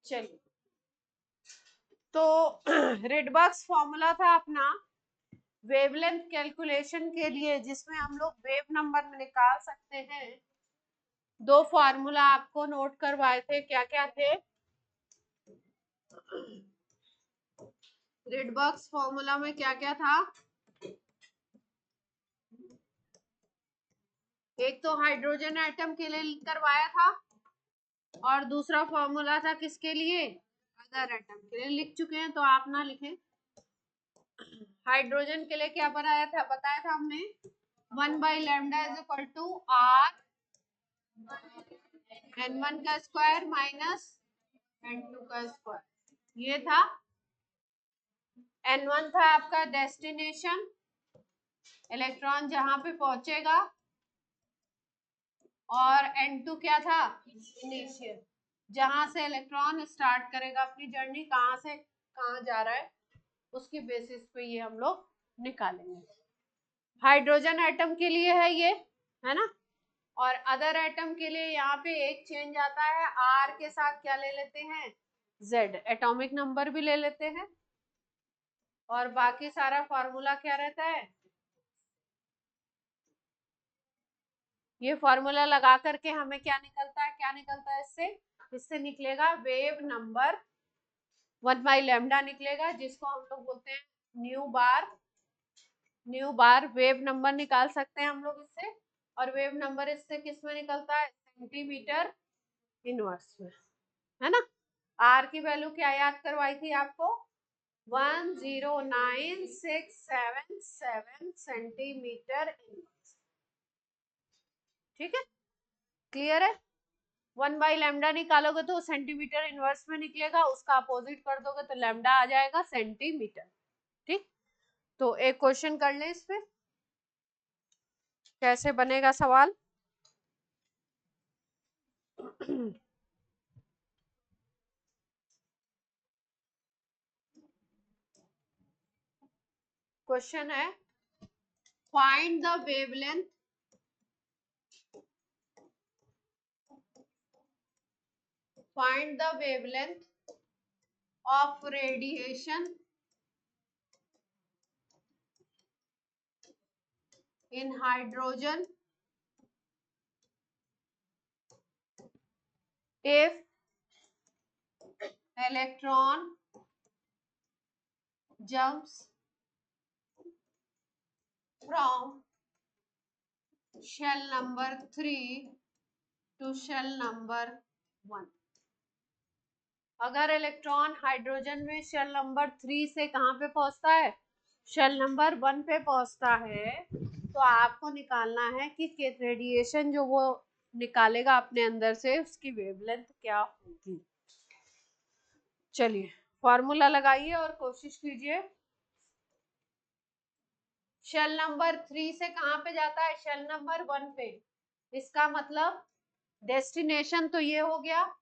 चलिए, तो Rydberg's formula था अपना वेवलेंथ कैलकुलेशन के लिए, जिसमें हम लोग वेव नंबर निकाल सकते हैं। दो फॉर्मूला आपको नोट करवाए थे, क्या क्या थे? रिडबर्ग्स फॉर्मूला में क्या क्या था? एक तो हाइड्रोजन एटम के लिए करवाया था, और दूसरा फॉर्मूला था किसके लिए? अदर एटम के लिए। लिख चुके हैं तो आप ना लिखें। हाइड्रोजन के लिए क्या बताया था हमने? 1/λ is equal to R N1 का स्क्वायर माइनस N2 का स्क्वायर। ये था N1 था आपका डेस्टिनेशन, इलेक्ट्रॉन जहां पे पहुंचेगा, और N2 क्या था? इनिशियल, जहां से इलेक्ट्रॉन स्टार्ट करेगा अपनी जर्नी, कहां से कहां जा रहा है, उसकी बेसिस पे ये हम लोग निकालेंगे। हाइड्रोजन एटम के लिए है ये, है ना। और अदर एटम के लिए यहाँ पे एक चेंज आता है, R के साथ क्या ले लेते हैं? Z, एटॉमिक नंबर भी ले लेते हैं, और बाकी सारा फॉर्मूला क्या रहता है? ये फॉर्मूला लगा करके हमें क्या निकलता है? क्या निकलता है इससे? इससे निकलेगा वेव नंबर 1/λ निकलेगा, जिसको हम लोग बोलते हैं न्यू बार। न्यू बार वेव नंबर निकाल सकते हैं हम लोग इससे, और वेव नंबर इससे किस में निकलता है? सेंटीमीटर इनवर्स में, है ना। आर की वैल्यू क्या याद करवाई थी आपको? 109,677 सेंटीमीटर इनवर्स। ठीक है, क्लियर है। 1/λ निकालोगे तो सेंटीमीटर इनवर्स में निकलेगा, उसका अपोजिट कर दोगे तो लैम्डा आ जाएगा सेंटीमीटर। ठीक, तो एक क्वेश्चन कर ले इस पे, कैसे बनेगा सवाल। क्वेश्चन है, find the wavelength of radiation in hydrogen if electron jumps from shell number 3 to shell number 1। अगर इलेक्ट्रॉन हाइड्रोजन में शेल नंबर 3 से कहां पे पहुंचता है? शेल नंबर 1 पे पहुंचता है, तो आपको निकालना है कि रेडिएशन जो वो निकालेगा अपने अंदर से, उसकी वेवलेंथ क्या होगी। चलिए, फॉर्मूला लगाइए और कोशिश कीजिए। शेल नंबर 3 से कहां पे जाता है? शेल नंबर 1 पे। इसका मतलब डेस्टिनेशन तो ये हो गया,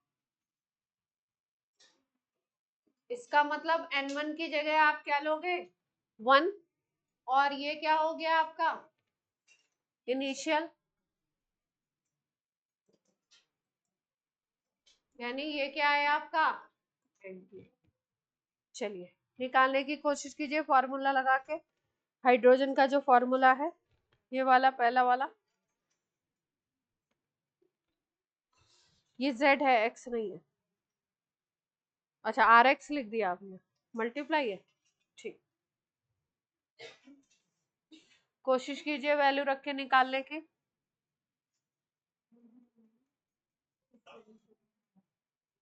इसका मतलब N1 की जगह आप क्या लोगे? 1, और ये क्या हो गया आपका? इनिशियल, यानी ये क्या है आपका? N2। चलिए, निकालने की कोशिश कीजिए फॉर्मूला लगा के। हाइड्रोजन का जो फॉर्मूला है, ये वाला पहला वाला, ये Z है, X नहीं है। अच्छा, RX लिख दिया आपने, मल्टीप्लाई है। ठीक, कोशिश कीजिए वैल्यू रख के निकालने की।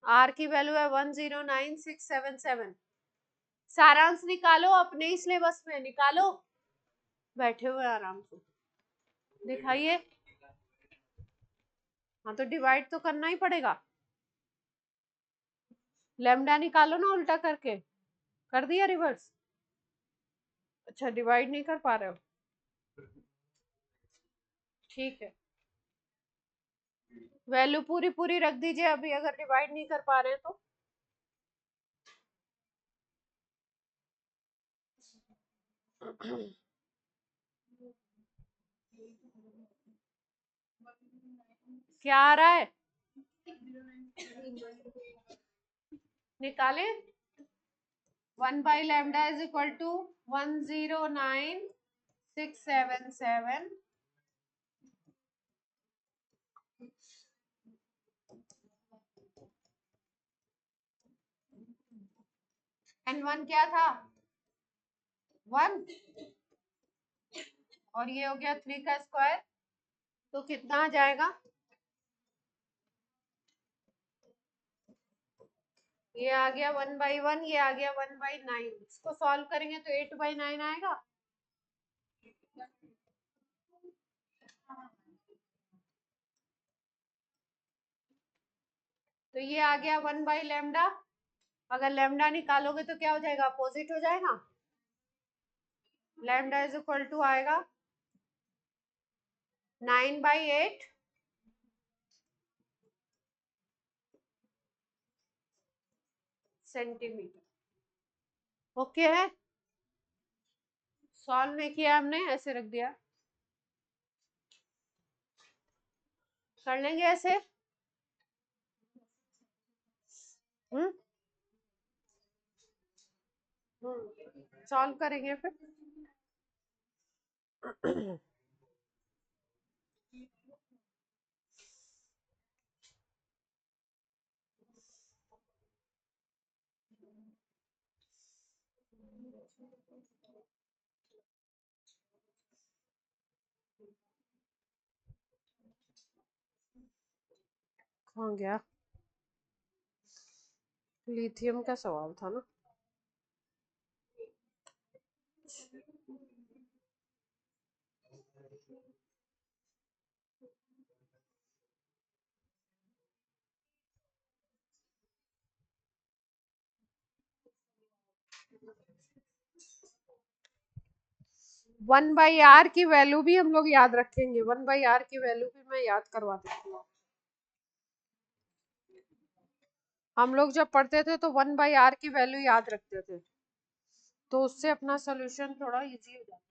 R की वैल्यू है 109,677। सारांश निकालो, अपने ही सिलेबस में निकालो, बैठे हुए आराम से दिखाइए। हाँ, तो डिवाइड तो करना ही पड़ेगा। लैम्डा निकालो ना उल्टा करके, कर दिया रिवर्स। अच्छा, डिवाइड नहीं कर पा रहे हो, ठीक है। वैल्यू पूरी पूरी रख दीजिए अभी, अगर डिवाइड नहीं कर पा रहे तो। क्या आ रहा है? निकाले 1/λ इज इक्वल टू 109,677 एंड 1 क्या था 1 और ये हो गया 3 का स्क्वायर तो कितना आ जाएगा ये आ गया 1/1 ये आ गया 1/9 इसको सॉल्व करेंगे तो 8/9 आएगा तो ये आ गया 1/λ अगर लैम्डा निकालोगे तो क्या हो जाएगा अपोजिट हो जाएगा लैम्डा इज इक्वल टू आएगा 9/8 सेंटीमीटर ओके है सॉल्व नहीं किया हमने ऐसे रख दिया कर लेंगे ऐसे हम्म सॉल्व करेंगे फिर कहाँ गया लिथियम का सवाल था ना 1/r की वैल्यू भी हम लोग याद रखेंगे 1/r की वैल्यू भी मैं याद करवा देती हूँ हम लोग जब पढ़ते थे तो 1/r की वैल्यू याद रखते थे तो उससे अपना सोल्यूशन थोड़ा इजी हो जाता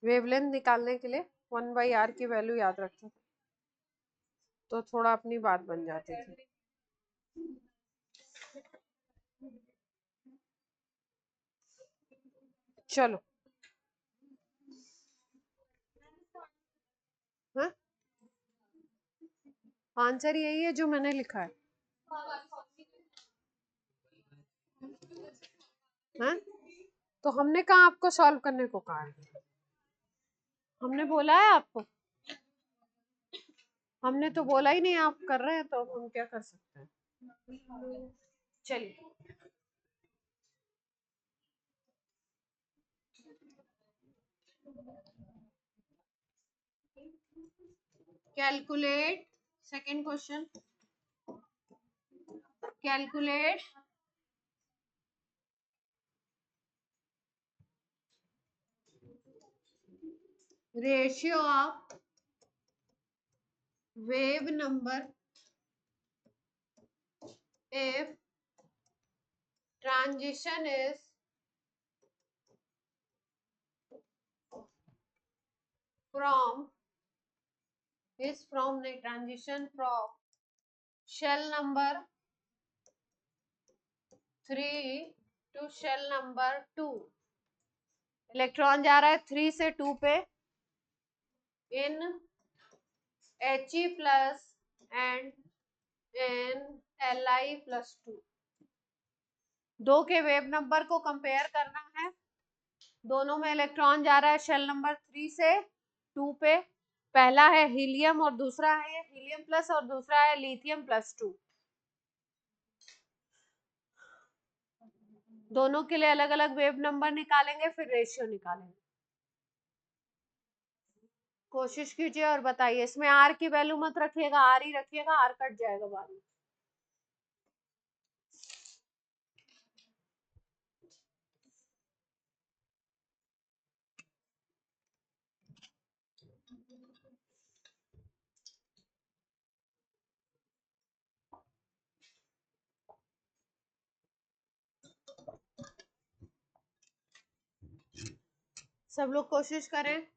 वेवलेंथ निकालने के लिए 1/r की वैल्यू याद रखते थे तो थोड़ा अपनी बात बन जाती थी चलो हाँ आंसर यही है जो मैंने लिखा है हाँ तो हमने कहा आपको सॉल्व करने को कहा है हमने बोला है आपको हमने तो बोला ही नहीं आप कर रहे हैं तो हम क्या कर सकते हैं चलिए calculate second question calculate ratio of wave number if transition is from the transition from shell number 3 to shell number 2 electron जा रहा है 3 से 2 पे इन He plus and in Li plus 2 दो के वेव नंबर को कंपेयर करना है दोनों में इलेक्ट्रॉन जा रहा है शेल नंबर 3 से 2 पे पहला है हीलियम और दूसरा है हीलियम प्लस और दूसरा है लिथियम प्लस 2 दोनों के लिए अलग अलग वेव नंबर निकालेंगे फिर रेशियो निकालेंगे कोशिश कीजिए और बताइए इसमें आर की वैल्यू मत रखिएगा आर ही रखिएगा आर कट जाएगा बाद में सब लोग कोशिश करें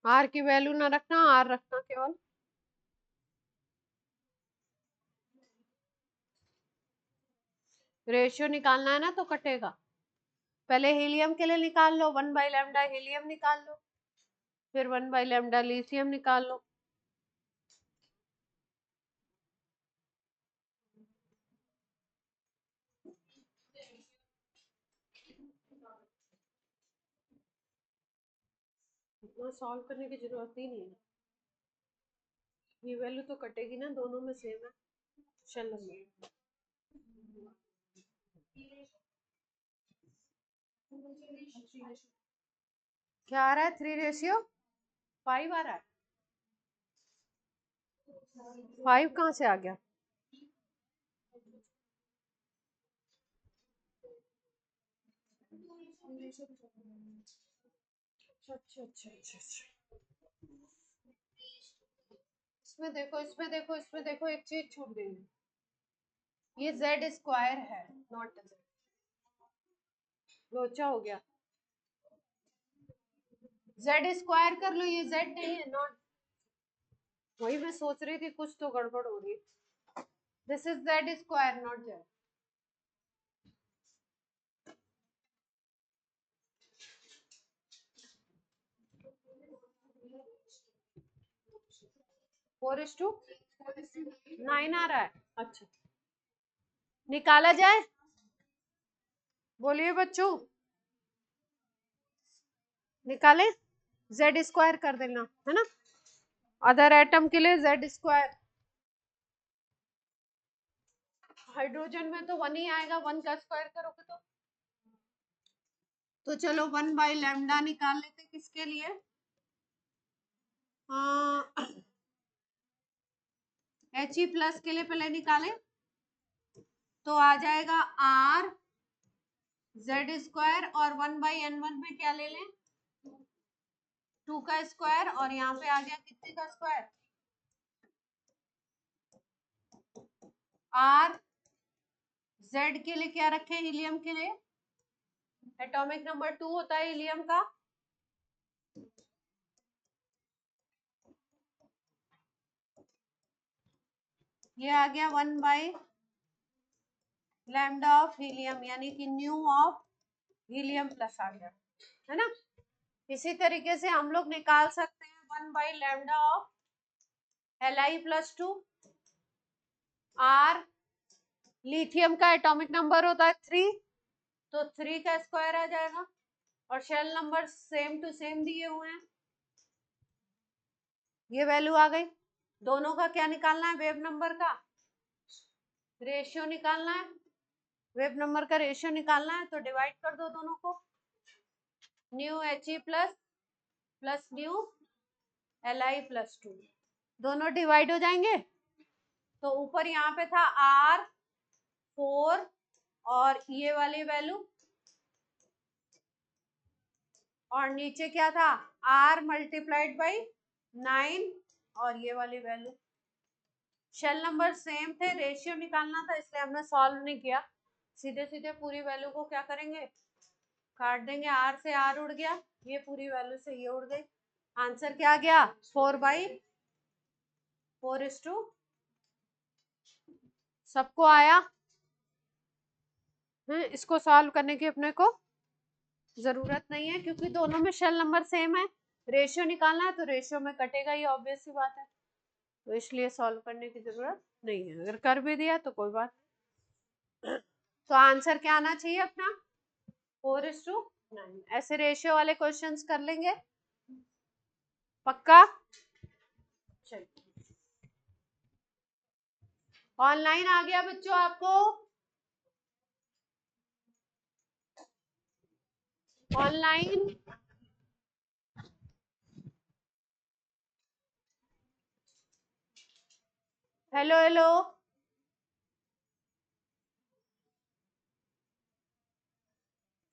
आर की वैल्यू ना रखना, आर रखना केवल। रेशियो निकालना है ना तो कटेगा। पहले हीलियम के लिए निकाल लो, 1/λ हीलियम निकाल लो, फिर 1/λ लिथियम निकाल लो। इतना सॉल्व करने की जरूरत ही नहीं है, ये वैल्यू तो कटेगी ना, दोनों में सेम है। चलो क्या आ रहा है, 3:5 आ रहा है। 5 कहाँ से आ गया? अच्छा अच्छा अच्छा अच्छा। इसमें देखो, इसमें देखो, इसमें देखो, एक चीज छूट गई है, ये z² है, नॉट z। लोचा हो गया, z² कर लो, ये z नहीं है, नॉट। वही मैं सोच रही थी, कुछ तो गड़बड़ हो रही है। This is z², not z। Four is to 9 आ रहा है। अच्छा, निकाला जाए? बोलिए बच्चों, निकाले? z² कर देना है ना, अदर एटम के लिए z²। हाइड्रोजन में तो 1 ही आएगा, 1 का स्क्वायर करोगे तो चलो 1/λ निकाल लेते, किसके लिए? He+ के लिए पहले निकाले तो आ जाएगा r z² और 1/n1 में क्या ले लें, 2 का स्क्वायर, और यहाँ पे आ गया कितने का स्क्वायर, r z के लिए क्या रखे, हीलियम के लिए एटॉमिक नंबर 2 होता है हीलियम का, ये आ गया 1/λ ऑफ हीलियम, यानी कि न्यू ऑफ हीलियम प्लस आ गया, है ना। इसी तरीके से हम लोग निकाल सकते हैं 1/λ ऑफ Li+2। r लिथियम का एटॉमिक नंबर होता है 3, तो 3 का स्क्वायर आ जाएगा, और shell number same to same दिए हुए हैं, ये वैल्यू आ गई। दोनों का क्या निकालना है, वेव नंबर का रेशियो निकालना है, वेव नंबर का रेशियो निकालना है, तो डिवाइड कर दो दोनों को, new He+ plus new Li+2, दोनों डिवाइड हो जाएंगे। तो ऊपर यहाँ पे था r4 और ये वाली वैल्यू, और नीचे क्या था, r × 9 और ये वाली वैल्यू। शेल नंबर सेम थे, रेशियो निकालना था, इसलिए हमने सॉल्व नहीं किया, सीधे सीधे पूरी वैल्यू को क्या करेंगे, काट देंगे, r से r उड़ गया, ये पूरी वैल्यू से ये उड़ गई, आंसर क्या आ गया, 4/4। सबको आया है? इसको सॉल्व करने की अपने को जरूरत नहीं है, क्योंकि दोनों में शेल नंबर सेम है, रेशियो निकालना है तो रेशियो में कटेगा, ये ऑब्वियस सी बात है, तो इसलिए सॉल्व करने की जरूरत नहीं है, अगर कर भी दिया तो कोई बात। तो आंसर क्या आना चाहिए अपना, 4:9। ऐसे रेशियो वाले क्वेश्चंस कर लेंगे, पक्का। चलिए, ऑनलाइन आ गया बच्चों आपको, ऑनलाइन हेलो हेलो,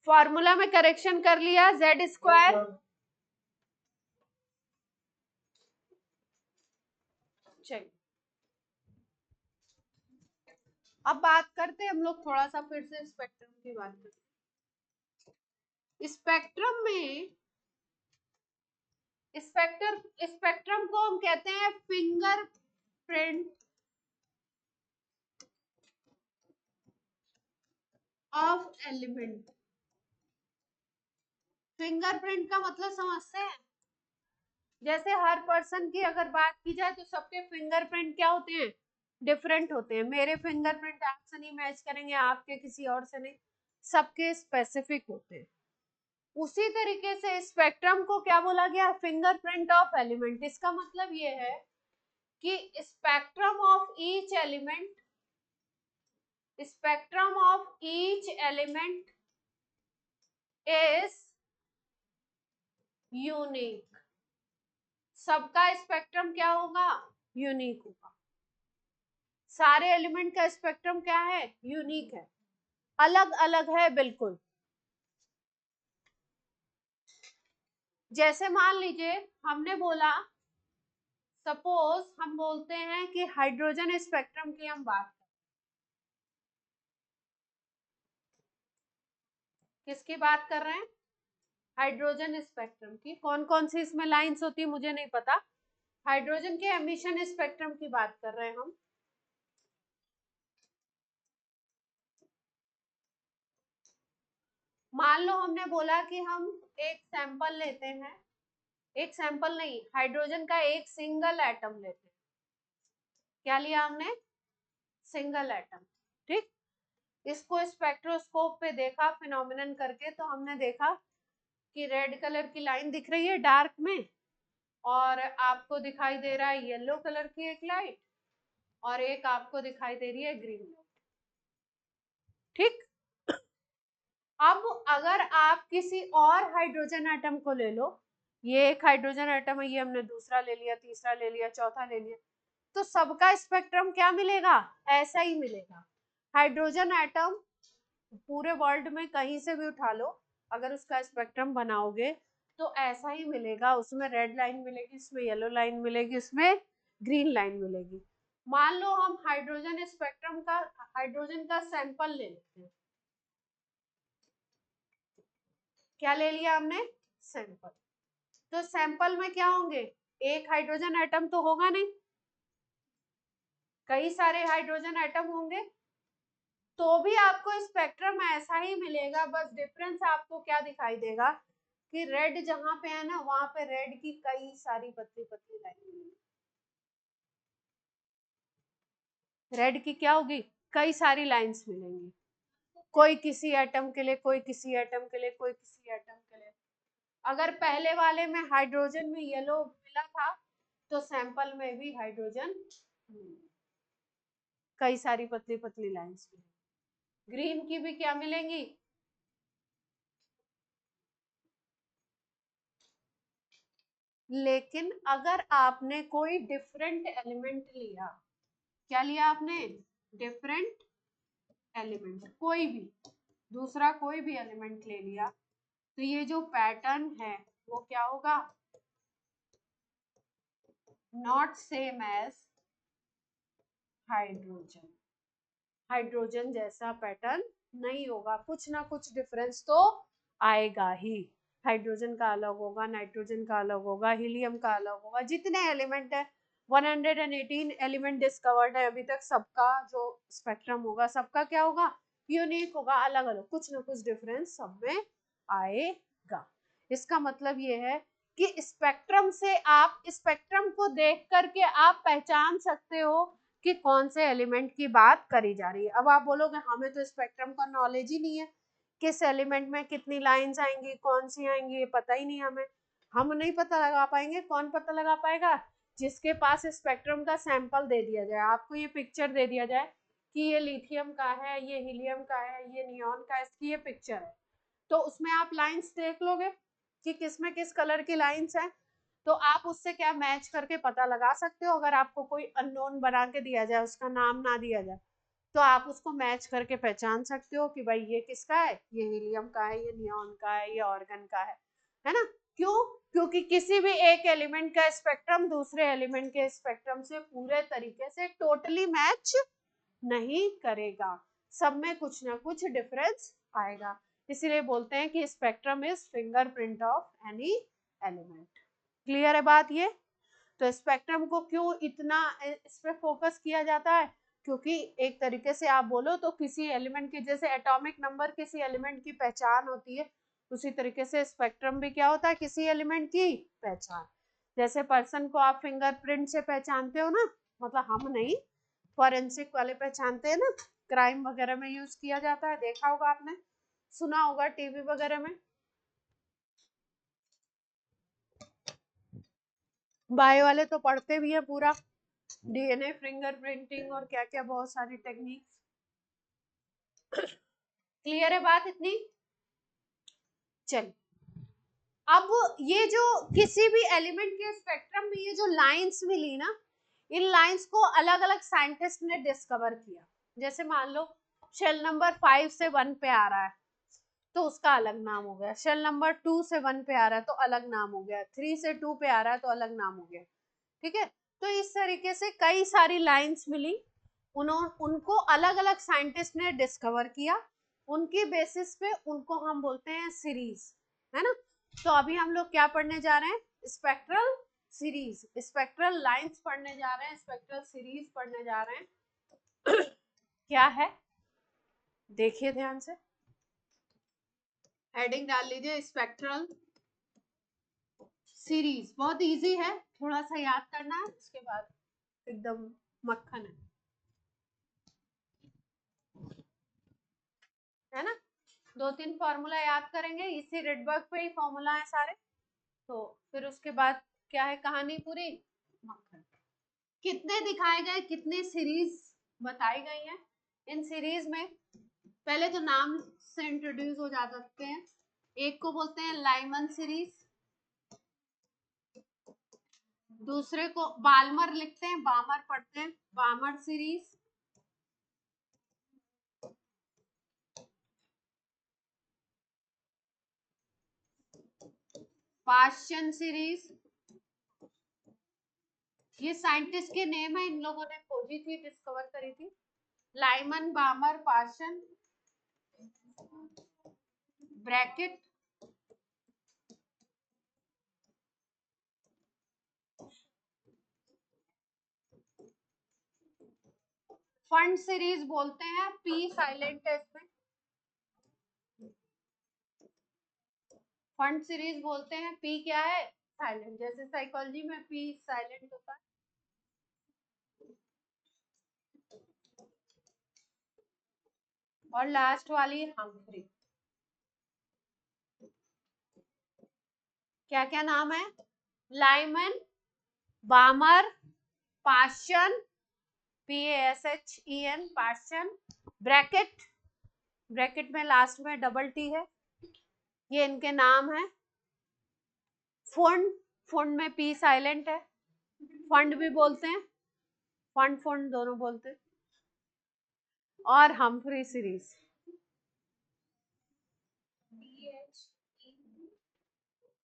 फॉर्मूला में करेक्शन कर लिया, z²। चलिए, अब बात करते हैं हम लोग थोड़ा सा फिर से स्पेक्ट्रम की बात करते हैं। स्पेक्ट्रम में स्पेक्ट्रम को हम कहते हैं फिंगरप्रिंट ऑफ एलिमेंट। फिंगरप्रिंट का मतलब समझते हैं? जैसे हर पर्सन की अगर बात की जाए तो सबके फिंगरप्रिंट क्या होते हैं, डिफरेंट होते हैं। मेरे फिंगरप्रिंट आपसे नहीं मैच करेंगे, आपके किसी और से नहीं, सबके स्पेसिफिक होते हैं। उसी तरीके से स्पेक्ट्रम को क्या बोला गया, फिंगरप्रिंट ऑफ एलिमेंट। इसका मतलब ये है कि spectrum of each element, spectrum of each element is unique. सबका स्पेक्ट्रम क्या होगा, यूनिक होगा। सारे एलिमेंट का स्पेक्ट्रम क्या है, यूनिक है, अलग अलग है बिल्कुल। जैसे मान लीजिए हमने बोला, सपोज हम बोलते हैं कि हाइड्रोजन स्पेक्ट्रम की हम बात करें, किसकी बात कर रहे हैं, हाइड्रोजन स्पेक्ट्रम की। कौन कौन सी इसमें लाइंस होती है मुझे नहीं पता, हाइड्रोजन के एमिशन स्पेक्ट्रम की बात कर रहे हैं हम। मान लो हमने बोला कि हम एक सैंपल लेते हैं, एक सैंपल नहीं, हाइड्रोजन का एक सिंगल एटम लेते हैं। क्या लिया हमने, सिंगल एटम, ठीक। इसको स्पेक्ट्रोस्कोप पे देखा फिनोमिनन करके, तो हमने देखा कि रेड कलर की लाइन दिख रही है डार्क में, और आपको दिखाई दे रहा है येलो कलर की एक लाइट, और एक आपको दिखाई दे रही है ग्रीन लाइट, ठीक। अब अगर आप किसी और हाइड्रोजन एटम को ले लो, ये एक हाइड्रोजन एटम है, ये हमने दूसरा ले लिया, तीसरा ले लिया, चौथा ले लिया, तो सबका स्पेक्ट्रम क्या मिलेगा, ऐसा ही मिलेगा। हाइड्रोजन एटम पूरे वर्ल्ड में कहीं से भी उठा लो, अगर उसका स्पेक्ट्रम बनाओगे तो ऐसा ही मिलेगा। उसमें रेड लाइन मिलेगी, उसमें येलो लाइन मिलेगी, उसमें ग्रीन लाइन मिलेगी। मान लो हम हाइड्रोजन स्पेक्ट्रम का, हाइड्रोजन का सैंपल ले लेते हैं। क्या ले लिया हमने, सैंपल। तो सैंपल में क्या होंगे, एक हाइड्रोजन एटम तो होगा नहीं, कई सारे हाइड्रोजन एटम होंगे, तो भी आपको स्पेक्ट्रम ऐसा ही मिलेगा। बस डिफरेंस आपको क्या दिखाई देगा कि रेड जहां पे है ना, वहां पे रेड की कई सारी पतली पतली लाइन मिलेगी। रेड की क्या होगी, कई सारी लाइंस मिलेंगी, कोई किसी एटम के लिए, कोई किसी एटम के लिए, कोई किसी एटम के लिए। अगर पहले वाले में हाइड्रोजन में येलो मिला था, तो सैंपल में भी हाइड्रोजन कई सारी पतली पतली लाइंस मिलेंगी। ग्रीन की भी क्या मिलेंगी, लेकिन अगर आपने कोई डिफरेंट एलिमेंट लिया, क्या लिया आपने, डिफरेंट एलिमेंट, कोई भी दूसरा कोई भी एलिमेंट ले लिया, तो ये जो पैटर्न है वो क्या होगा, not same as hydrogen. Hydrogen जैसा पैटर्न नहीं होगा, कुछ ना कुछ डिफरेंस तो आएगा ही। हाइड्रोजन का अलग होगा, नाइट्रोजन का अलग होगा, हीलियम का अलग होगा, जितने एलिमेंट है 118 एलिमेंट डिस्कवर्ड है अभी तक, सबका जो स्पेक्ट्रम होगा सबका क्या होगा, यूनिक होगा, अलग अलग, कुछ ना कुछ डिफरेंस सब में आएगा। इसका मतलब ये है कि स्पेक्ट्रम से, आप स्पेक्ट्रम को देख करके आप पहचान सकते हो कि कौन से एलिमेंट की बात करी जा रही है। अब आप बोलोगे हमें तो स्पेक्ट्रम का नॉलेज ही नहीं है, किस एलिमेंट में कितनी लाइंस आएंगी, कौन सी आएंगी, ये पता ही नहीं हमें। हम नहीं पता लगा पाएंगे, कौन पता लगा पाएगा, जिसके पास स्पेक्ट्रम का सैंपल दे दिया जाए, आपको ये पिक्चर दे दिया जाए कि ये लिथियम का है, ये हीलियम का है, ये नियॉन का है, इसकी ये पिक्चर है, तो उसमें आप लाइंस देख लोगे कि किसमें किस कलर की लाइंस है, तो आप उससे क्या मैच करके पता लगा सकते हो। अगर आपको कोई अननोन बना के दिया जाए, उसका नाम ना दिया जाए, तो आप उसको मैच करके पहचान सकते हो कि भाई ये किसका है, ये हीलियम का है, ये नियॉन का है, ये ऑर्गन का है ना। क्यों, क्योंकि किसी भी एक एलिमेंट का स्पेक्ट्रम दूसरे एलिमेंट के स्पेक्ट्रम से पूरे तरीके से टोटली मैच नहीं करेगा, सब में कुछ ना कुछ डिफरेंस आएगा। इसीलिए बोलते हैं कि spectrum is fingerprint of any element. Clear है बात ये? तो स्पेक्ट्रम को क्यों इतना इस पे फोकस किया जाता है? क्योंकि एक तरीके से आप बोलो तो किसी एलिमेंट की, जैसे एटॉमिक नंबर किसी एलिमेंट की पहचान होती है, उसी तरीके से स्पेक्ट्रम भी क्या होता है, किसी एलिमेंट की पहचान। जैसे पर्सन को आप फिंगरप्रिंट से पहचानते हो ना, मतलब हम नहीं, फॉरेंसिक वाले पहचानते हैं ना, क्राइम वगैरह में यूज किया जाता है, देखा होगा आपने, सुना होगा टीवी वगैरह में। बायो वाले तो पढ़ते भी है पूरा, डीएनए फिंगरप्रिंटिंग और क्या क्या बहुत सारी टेक्निक। क्लियर है बात इतनी? चल, अब ये जो किसी भी एलिमेंट के स्पेक्ट्रम में ये जो लाइंस मिली ना, इन लाइंस को अलग अलग साइंटिस्ट ने डिस्कवर किया। जैसे मान लो शेल नंबर 5 से 1 पे आ रहा है तो उसका अलग नाम हो गया, शेल नंबर 2 से 1 पे आ रहा है तो अलग नाम हो गया, 3 से 2 पे आ रहा है तो अलग नाम हो गया। ठीक है, तो इस तरीके से कई सारी लाइंस मिली, उनको अलग अलग साइंटिस्ट ने डिस्कवर किया, उनकी बेसिस पे उनको हम बोलते हैं सीरीज, है ना। तो अभी हम लोग क्या पढ़ने जा रहे हैं? स्पेक्ट्रल सीरीज, स्पेक्ट्रल लाइंस पढ़ने जा रहे हैं, स्पेक्ट्रल सीरीज पढ़ने जा रहे हैं। क्या है देखिए ध्यान से, हेडिंग डाल लीजिए स्पेक्ट्रल सीरीज। बहुत इजी है, थोड़ा सा याद करना है, उसके बाद एकदम मक्खन है ना। 2-3 फॉर्मूला याद करेंगे, इसी रेडबर्ग पे ही फॉर्मूला है सारे, तो फिर उसके बाद क्या है, कहानी पूरी मक्खन। कितने दिखाए गए, कितने सीरीज बताई गई हैं, इन सीरीज में पहले तो नाम से इंट्रोड्यूस हो जा सकते हैं। एक को बोलते हैं लाइमन सीरीज, दूसरे को बाल्मर लिखते हैं, बामर पढ़ते हैं, बामर सीरीज। पाश्चन सीरीज, ये साइंटिस्ट के नेम है, इन लोगों ने खोजी थी, डिस्कवर करी थी। Lyman, Balmer, पाश्चन, bracket, fund series बोलते हैं, पी साइलेंट है इसमें, फंड सीरीज बोलते हैं, पी क्या है, साइलेंट, जैसे साइकोलॉजी में पी साइलेंट होता है। और लास्ट वाली हम्फ्री, क्या क्या नाम है, Lyman, Balmer, Paschen, PASHEN, Paschen, bracket, bracket में लास्ट में डबल टी है, ये इनके नाम है। फंड, फंड में पी साइलेंट है, फंड भी बोलते हैं, फंड फंड दोनों बोलते हैं। और हम्फ्री सीरीज,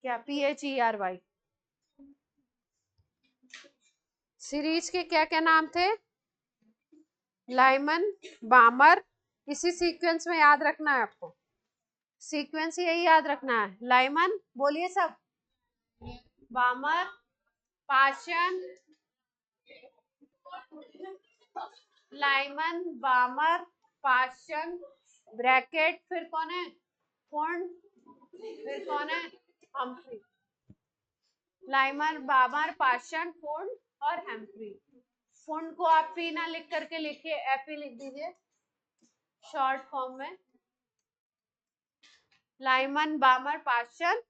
क्या PHERY सीरीज के क्या क्या नाम थे, लाइमन, बामर, इसी सीक्वेंस में याद रखना है आपको, सीक्वेंस यही याद रखना है, लाइमन बोलिए सब, बामर, पाश्चन, लाइमन, बामर, पाश्चन, ब्रैकेट, फिर कौन है, फोर्न, फिर कौन है, हम्फ्री। लाइमन, बामर, पाश्चन, फोर्न और हेम्फ्री। फोर्न को आप पी ना लिख करके लिखिए, एफ ही लिख दीजिए शॉर्ट फॉर्म में, लाइमन, बामर, पाश्चन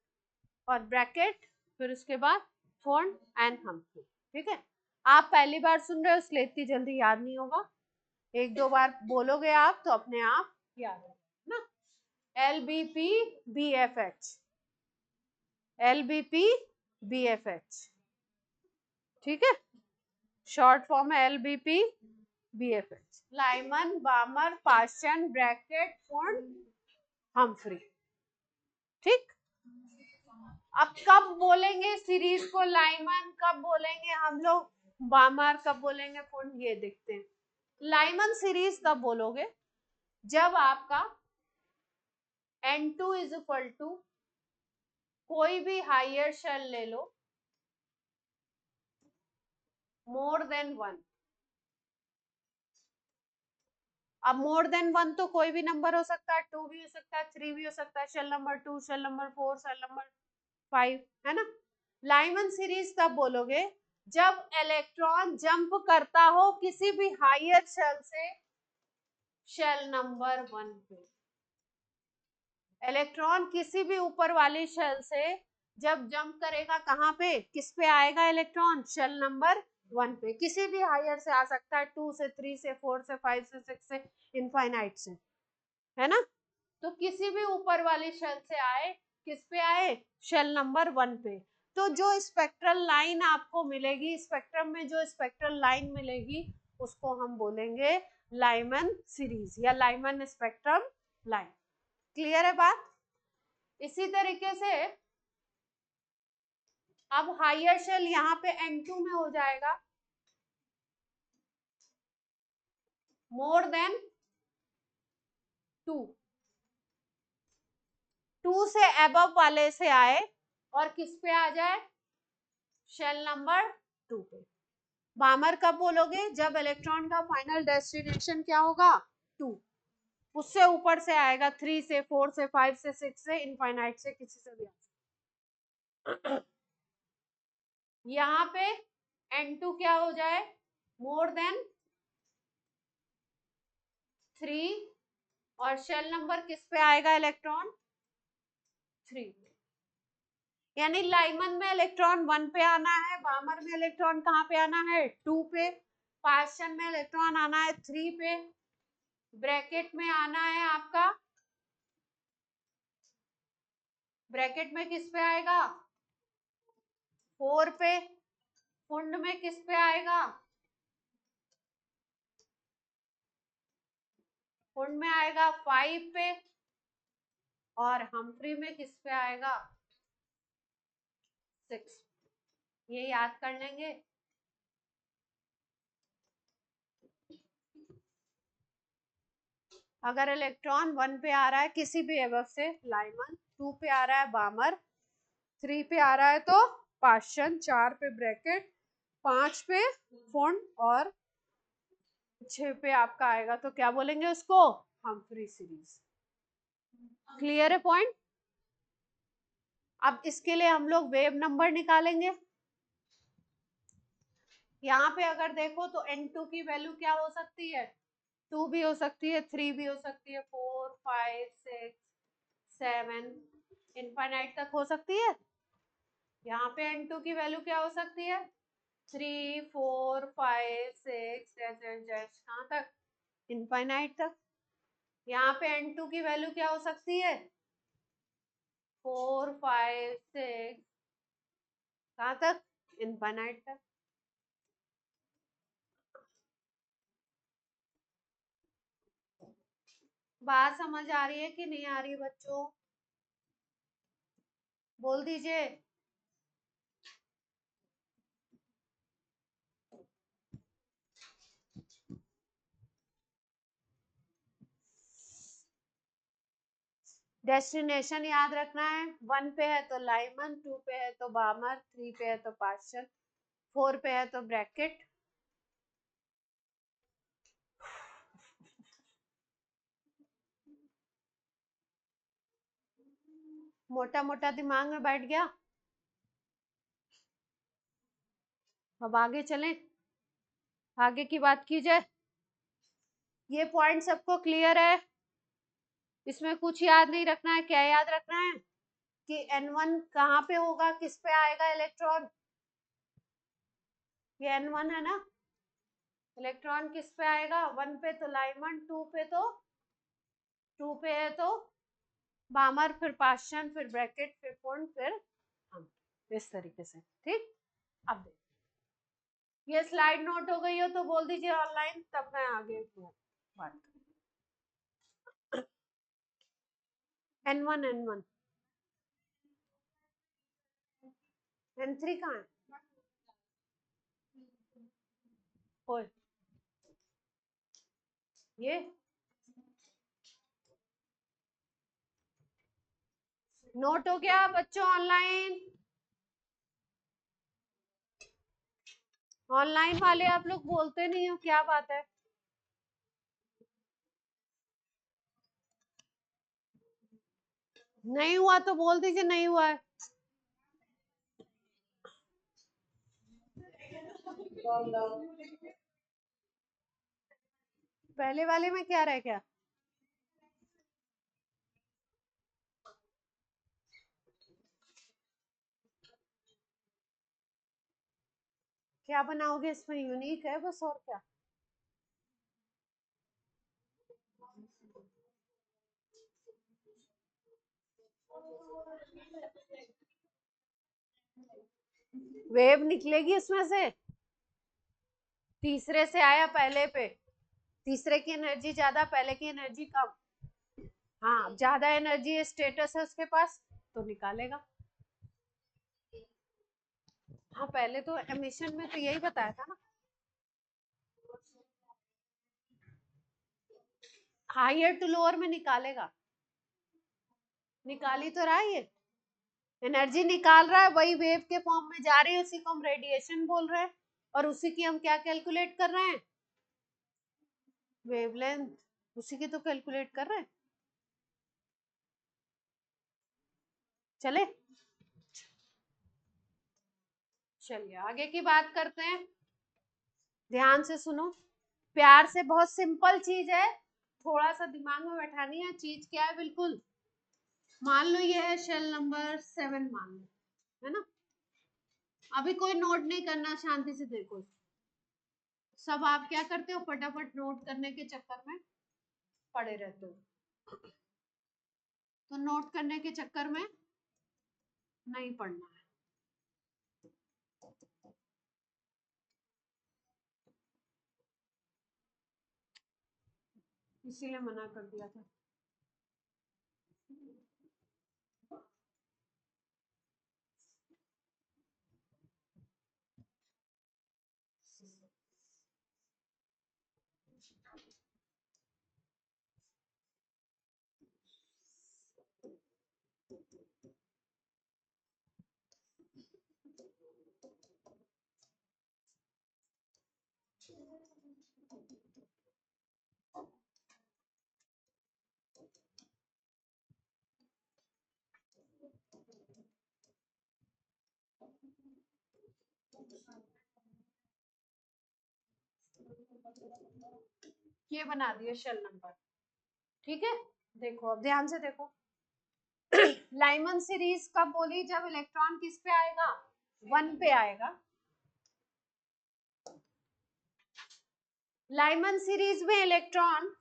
और ब्रैकेट, फिर उसके बाद फोर्न एंड हम्फ्री। ठीक है, आप पहली बार सुन रहे हो इसलिए इतनी जल्दी याद नहीं होगा, एक दो बार बोलोगे आप तो अपने आप याद है ना। LBP BFH, LBP BFH, ठीक है, शॉर्ट फॉर्म है LBP BFH, Lyman, Balmer, पाश्चन, bracket, फोर्न, Humphry. ठीक, अब कब बोलेंगे सीरीज को लाइमन, कब बोलेंगे हम लोग बामर, कब बोलेंगे फोर्न, ये देखते हैं। लाइमन सीरीज तब बोलोगे जब आपका N2 इज इक्वल टू कोई भी हायर शेल ले लो, मोर देन वन। अब मोर देन वन तो कोई भी नंबर हो सकता है, 2 भी हो सकता है, 3 भी हो सकता है, shell number 2, shell number 4, shell number 5, है ना। लाइमन सीरीज तब बोलोगे जब इलेक्ट्रॉन जंप करता हो किसी भी हायर शेल से शेल नंबर 1 पे। इलेक्ट्रॉन किसी भी ऊपर वाली शेल से जब जंप करेगा कहाँ पे, किस पे आएगा इलेक्ट्रॉन, शेल नंबर 1 पे। किसी भी हायर से आ सकता है, 2 से 3 से 4 से 5 से 6 से इनफाइनाइट से, है ना। तो किसी भी ऊपर वाली शेल से आए, किस पे आए, शेल नंबर 1 पे। तो जो स्पेक्ट्रल लाइन आपको मिलेगी, स्पेक्ट्रम में जो स्पेक्ट्रल लाइन मिलेगी उसको हम बोलेंगे लाइमन सीरीज या लाइमन स्पेक्ट्रम लाइन। क्लियर है बात। इसी तरीके से अब हायर शेल यहाँ पे N2 में हो जाएगा मोर देन 2, 2 से अबव वाले से आए और किस पे आ जाए, शेल नंबर 2 पे। बामर कब बोलोगे, जब इलेक्ट्रॉन का फाइनल डेस्टिनेशन क्या होगा, 2, उससे ऊपर से आएगा 3 से 4 से 5 से 6 से इनफाइनाइट से किसी से भी। यहाँ पे N2 क्या हो जाए, मोर देन 3, और शेल नंबर किस पे आएगा इलेक्ट्रॉन, 3। यानी लाइमन में इलेक्ट्रॉन 1 पे आना है, बामर में इलेक्ट्रॉन कहाँ पे आना है, 2 पे, पार्शन में इलेक्ट्रॉन आना है 3 पे, ब्रैकेट में आना है आपका, ब्रैकेट में किस पे आएगा, 4 पे, कुंड में किस पे आएगा, कुंड में आएगा 5 पे, और हम्फ्री में किस पे आएगा, 6। ये याद कर लेंगे। अगर इलेक्ट्रॉन 1 पे आ रहा है किसी भी एबव से लाइमन, 2 पे आ रहा है बामर, 3 पे आ रहा है तो पार्शन, 4 पे ब्रैकेट, 5 पे फुंड, और 6 पे आपका आएगा तो क्या बोलेंगे उसको, हम्फ्री सीरीज। क्लियर है पॉइंट। अब इसके लिए हम लोग वेव नंबर निकालेंगे। यहाँ पे अगर देखो तो N2 की वैल्यू क्या हो सकती है, 2 भी हो सकती है, 3 भी हो सकती है, 4, 5, 6, 7 इनफाइनाइट तक हो सकती है। यहाँ पे N2 की वैल्यू क्या हो सकती है, 3, 4, 5, 6 कहाँ तक, इनफाइनाइट तक। यहाँ पे N2 की वैल्यू क्या हो सकती है, 4, 5, 6 कहाँ तक, इनफाइनाइट तक। बात समझ आ रही है कि नहीं आ रही है बच्चों, बोल दीजिए। डेस्टिनेशन याद रखना है, 1 पे है तो लाइमन, 2 पे है तो बामर, 3 पे है तो पार्शियल, 4 पे है तो ब्रैकेट। मोटा मोटा दिमाग में बैठ गया। अब आगे चलें, आगे की बात की जाए। ये पॉइंट सबको क्लियर है, इसमें कुछ याद नहीं रखना है। क्या याद रखना है कि N1 कहाँ पे होगा, किस पे आएगा इलेक्ट्रॉन, ये N1 है ना, इलेक्ट्रॉन किस पे आएगा, 1 पे तो लाइमन, 2 पे है तो बामर, फिर पार्शियल, फिर ब्रैकेट, फिर पॉइंट, फिर हम, इस तरीके से। ठीक, अब देखो ये स्लाइड नोट हो गई हो तो बोल दीजिए ऑनलाइन, तब मैं आगे बात। N1 N1 N3 कहाँ है, ओए ये नोट हो गया बच्चों ऑनलाइन, ऑनलाइन वाले आप लोग बोलते नहीं हो, क्या बात है? नहीं हुआ तो बोल दीजिए नहीं हुआ है। पहले वाले में क्या रह गया? क्या बनाओगे इसमें? यूनिक है बस, और क्या? वेव निकलेगी इसमें से। तीसरे से आया पहले पे, तीसरे की एनर्जी ज्यादा, पहले की एनर्जी कम। हाँ, ज्यादा एनर्जी स्टेटस है उसके पास तो निकालेगा। हाँ, पहले तो एमिशन में तो यही बताया था ना। हायर टू लोअर में निकालेगा। निकाल ही तो रहा है, ये एनर्जी निकाल रहा है, वही वेव के फॉर्म में जा रही है, उसी को हम रेडिएशन बोल रहे हैं। और उसी की हम क्या कैलकुलेट कर रहे हैं? वेवलेंथ। उसी की तो कैलकुलेट कर रहे हैं। चले, चलिए आगे की बात करते हैं। ध्यान से सुनो, प्यार से, बहुत सिंपल चीज है, थोड़ा सा दिमाग में बैठानी है। चीज क्या है? बिल्कुल मान लो ये है शेल नंबर 7, मान लो, है ना। अभी कोई नोट नहीं करना, शांति से देखो। सब आप क्या करते हो, फटाफट नोट करने के चक्कर में पड़े रहते हो। तो नोट करने के चक्कर में नहीं पढ़ना है। इसीलिए मना कर दिया था। ये बना दिए शेल नंबर, ठीक है। देखो अब ध्यान से देखो, लाइमन सीरीज कब बोली? जब इलेक्ट्रॉन किस पे आएगा? 1 पे आएगा। लाइमन सीरीज में इलेक्ट्रॉन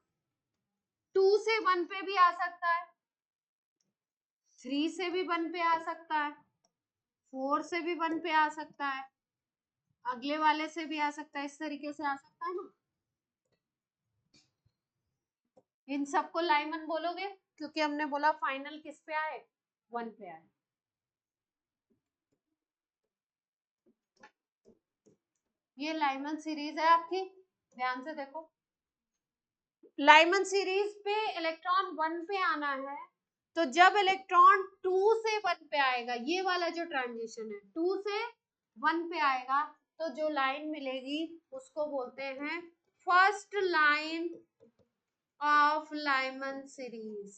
2 से 1 पे भी आ सकता है, 3 से भी 1 पे आ सकता है, 4 से भी 1 पे आ सकता है, अगले वाले से भी आ सकता है, इस तरीके से आ सकता है ना। इन सबको लाइमन बोलोगे क्योंकि हमने बोला फाइनल किस पे आए? 1 पे आए। ये लाइमन सीरीज है आपकी, ध्यान से देखो। लाइमन सीरीज पे इलेक्ट्रॉन 1 पे आना है, तो जब इलेक्ट्रॉन 2 से 1 पे आएगा, ये वाला जो ट्रांजिशन है 2 से 1 पे आएगा, तो जो लाइन मिलेगी उसको बोलते हैं first line of Lyman series.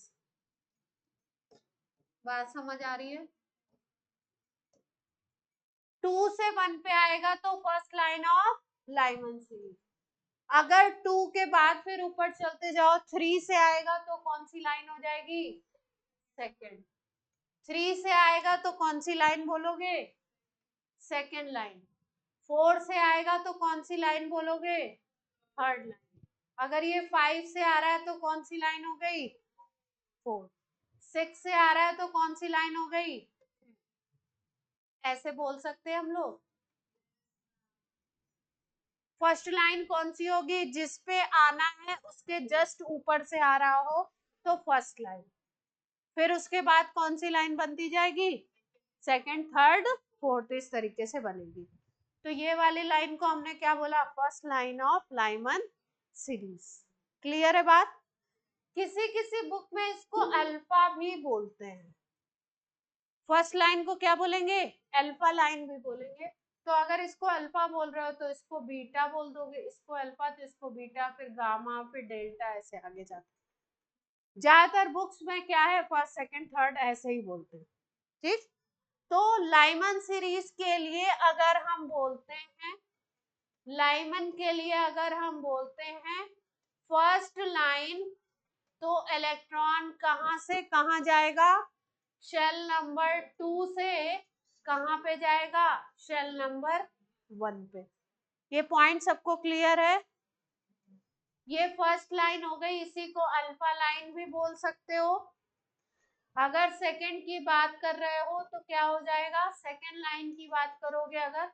बात समझ आ रही है? 2 से 1 पे आएगा तो first line of Lyman series. अगर 2 के बाद फिर ऊपर चलते जाओ, 3 से आएगा तो कौन सी लाइन हो जाएगी? सेकेंड। 3 से आएगा तो कौन सी लाइन बोलोगे? Second line. 4 से आएगा तो कौन सी लाइन बोलोगे? Third line. अगर ये 5 से आ रहा है तो कौन सी लाइन हो गई? 4। 6 से आ रहा है तो कौन सी लाइन हो गई? ऐसे बोल सकते हैं हम लोग। फर्स्ट लाइन कौन सी होगी? जिस पे आना है उसके जस्ट ऊपर से आ रहा हो तो फर्स्ट लाइन। फिर उसके बाद कौन सी लाइन बनती जाएगी? सेकंड, थर्ड, फोर्थ, इस तरीके से बनेगी। तो ये वाली लाइन को हमने क्या बोला? First line of Lyman series. Clear है बात? किसी किसी बुक में इसको अल्फा भी बोलते हैं। फर्स्ट लाइन को क्या बोलेंगे? अल्फा लाइन भी बोलेंगे, तो अगर इसको अल्फा बोल रहे हो तो इसको बीटा बोल दोगे, इसको अल्फा तो इसको बीटा, फिर गामा, फिर डेल्टा, ऐसे आगे जाते। ज्यादातर बुक्स में क्या है, फर्स्ट सेकंड थर्ड ऐसे ही बोलते हैं, ठीक। तो लाइमन सीरीज के लिए अगर हम बोलते हैं, लाइमन के लिए अगर हम बोलते हैं फर्स्ट लाइन, तो इलेक्ट्रॉन कहां से कहां जाएगा, शेल नंबर 2 से कहां पे जाएगा, शेल नंबर 1 पे। ये पॉइंट सबको क्लियर है। ये फर्स्ट लाइन हो गई, इसी को अल्फा लाइन भी बोल सकते हो। अगर सेकंड की बात कर रहे हो तो क्या हो जाएगा, सेकंड लाइन की बात करोगे अगर,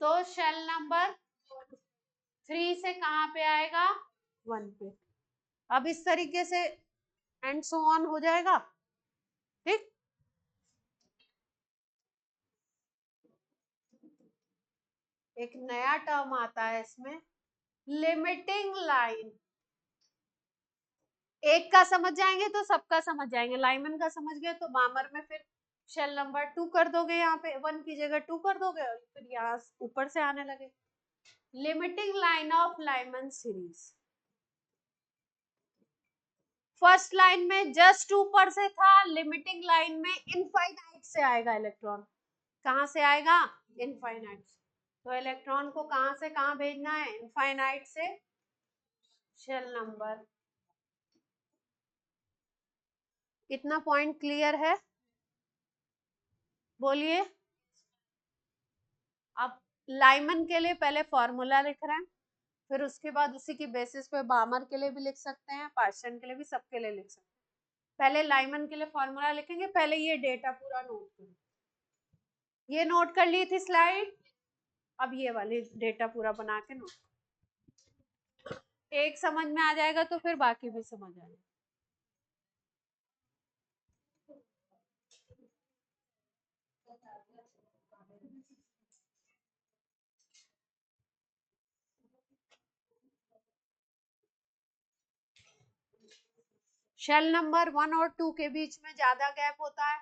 तो शेल नंबर 3 से कहां पे आएगा, 1 पे। अब इस तरीके से एंड सो ऑन हो जाएगा, ठीक। एक नया टर्म आता है इसमें, लिमिटिंग लाइन। एक का समझ जाएंगे तो सबका समझ जाएंगे, लाइमन का समझ गए तो बामर में फिर शेल नंबर 2 कर दोगे, यहाँ पे 1 की जगह 2 कर दोगे और फिर यहाँ ऊपर से आने लगे। Limiting line of Lyman series, first line में जस्ट ऊपर से था, लिमिटिंग लाइन में इनफाइनाइट से आएगा इलेक्ट्रॉन। कहां से आएगा, इनफाइनाइट से। तो इलेक्ट्रॉन को कहां से कहां भेजना है, इनफाइनाइट से शेल नंबर। कितना पॉइंट क्लियर है, बोलिए। अब लाइमन के लिए पहले फॉर्मूला लिख रहे हैं, फिर उसके बाद उसी की बेसिस पे बामर के लिए भी लिख सकते हैं, पार्शियन के लिए भी, सबके लिए लिख सकते हैं। पहले लाइमन के लिए फॉर्मूला लिखेंगे, पहले ये डेटा पूरा नोट करो। ये नोट कर ली थी स्लाइड, अब ये वाली डेटा पूरा बना के नोट, एक समझ में आ जाएगा तो फिर बाकी भी समझ आएगा। शेल नंबर 1 और 2 के बीच में ज्यादा गैप होता है,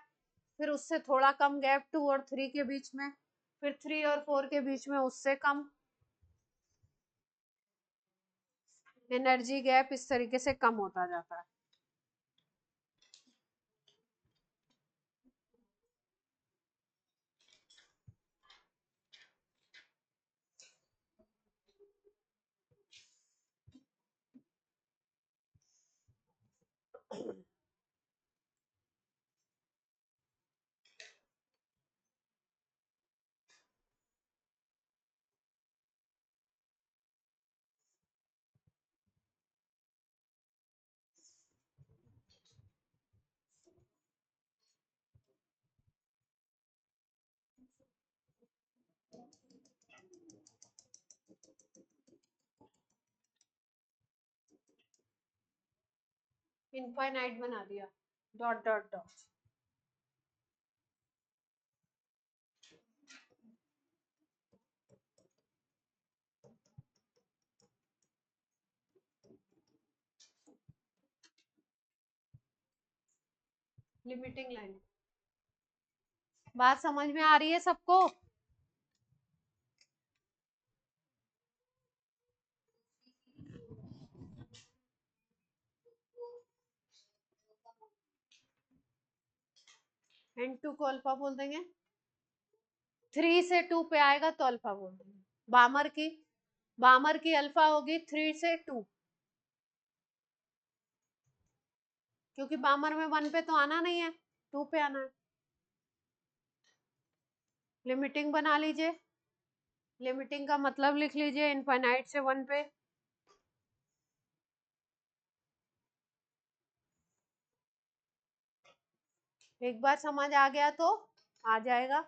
फिर उससे थोड़ा कम गैप 2 और 3 के बीच में, फिर 3 और 4 के बीच में उससे कम। एनर्जी गैप इस तरीके से कम होता जाता है। इनफाइनाइट बना दिया, dot dot dot. Limiting line, बात समझ में आ रही है सबको। N2 को अल्फा बोल देंगे, 3 से 2 पे आएगा तो अल्फा बोल देंगे। बामर की अल्फा होगी 3 से 2, क्योंकि बामर में 1 पे तो आना नहीं है, 2 पे आना है। लिमिटिंग बना लीजिए, लिमिटिंग का मतलब लिख लीजिए, इनफाइनाइट से 1 पे। एक बार समझ आ गया तो आ जाएगा,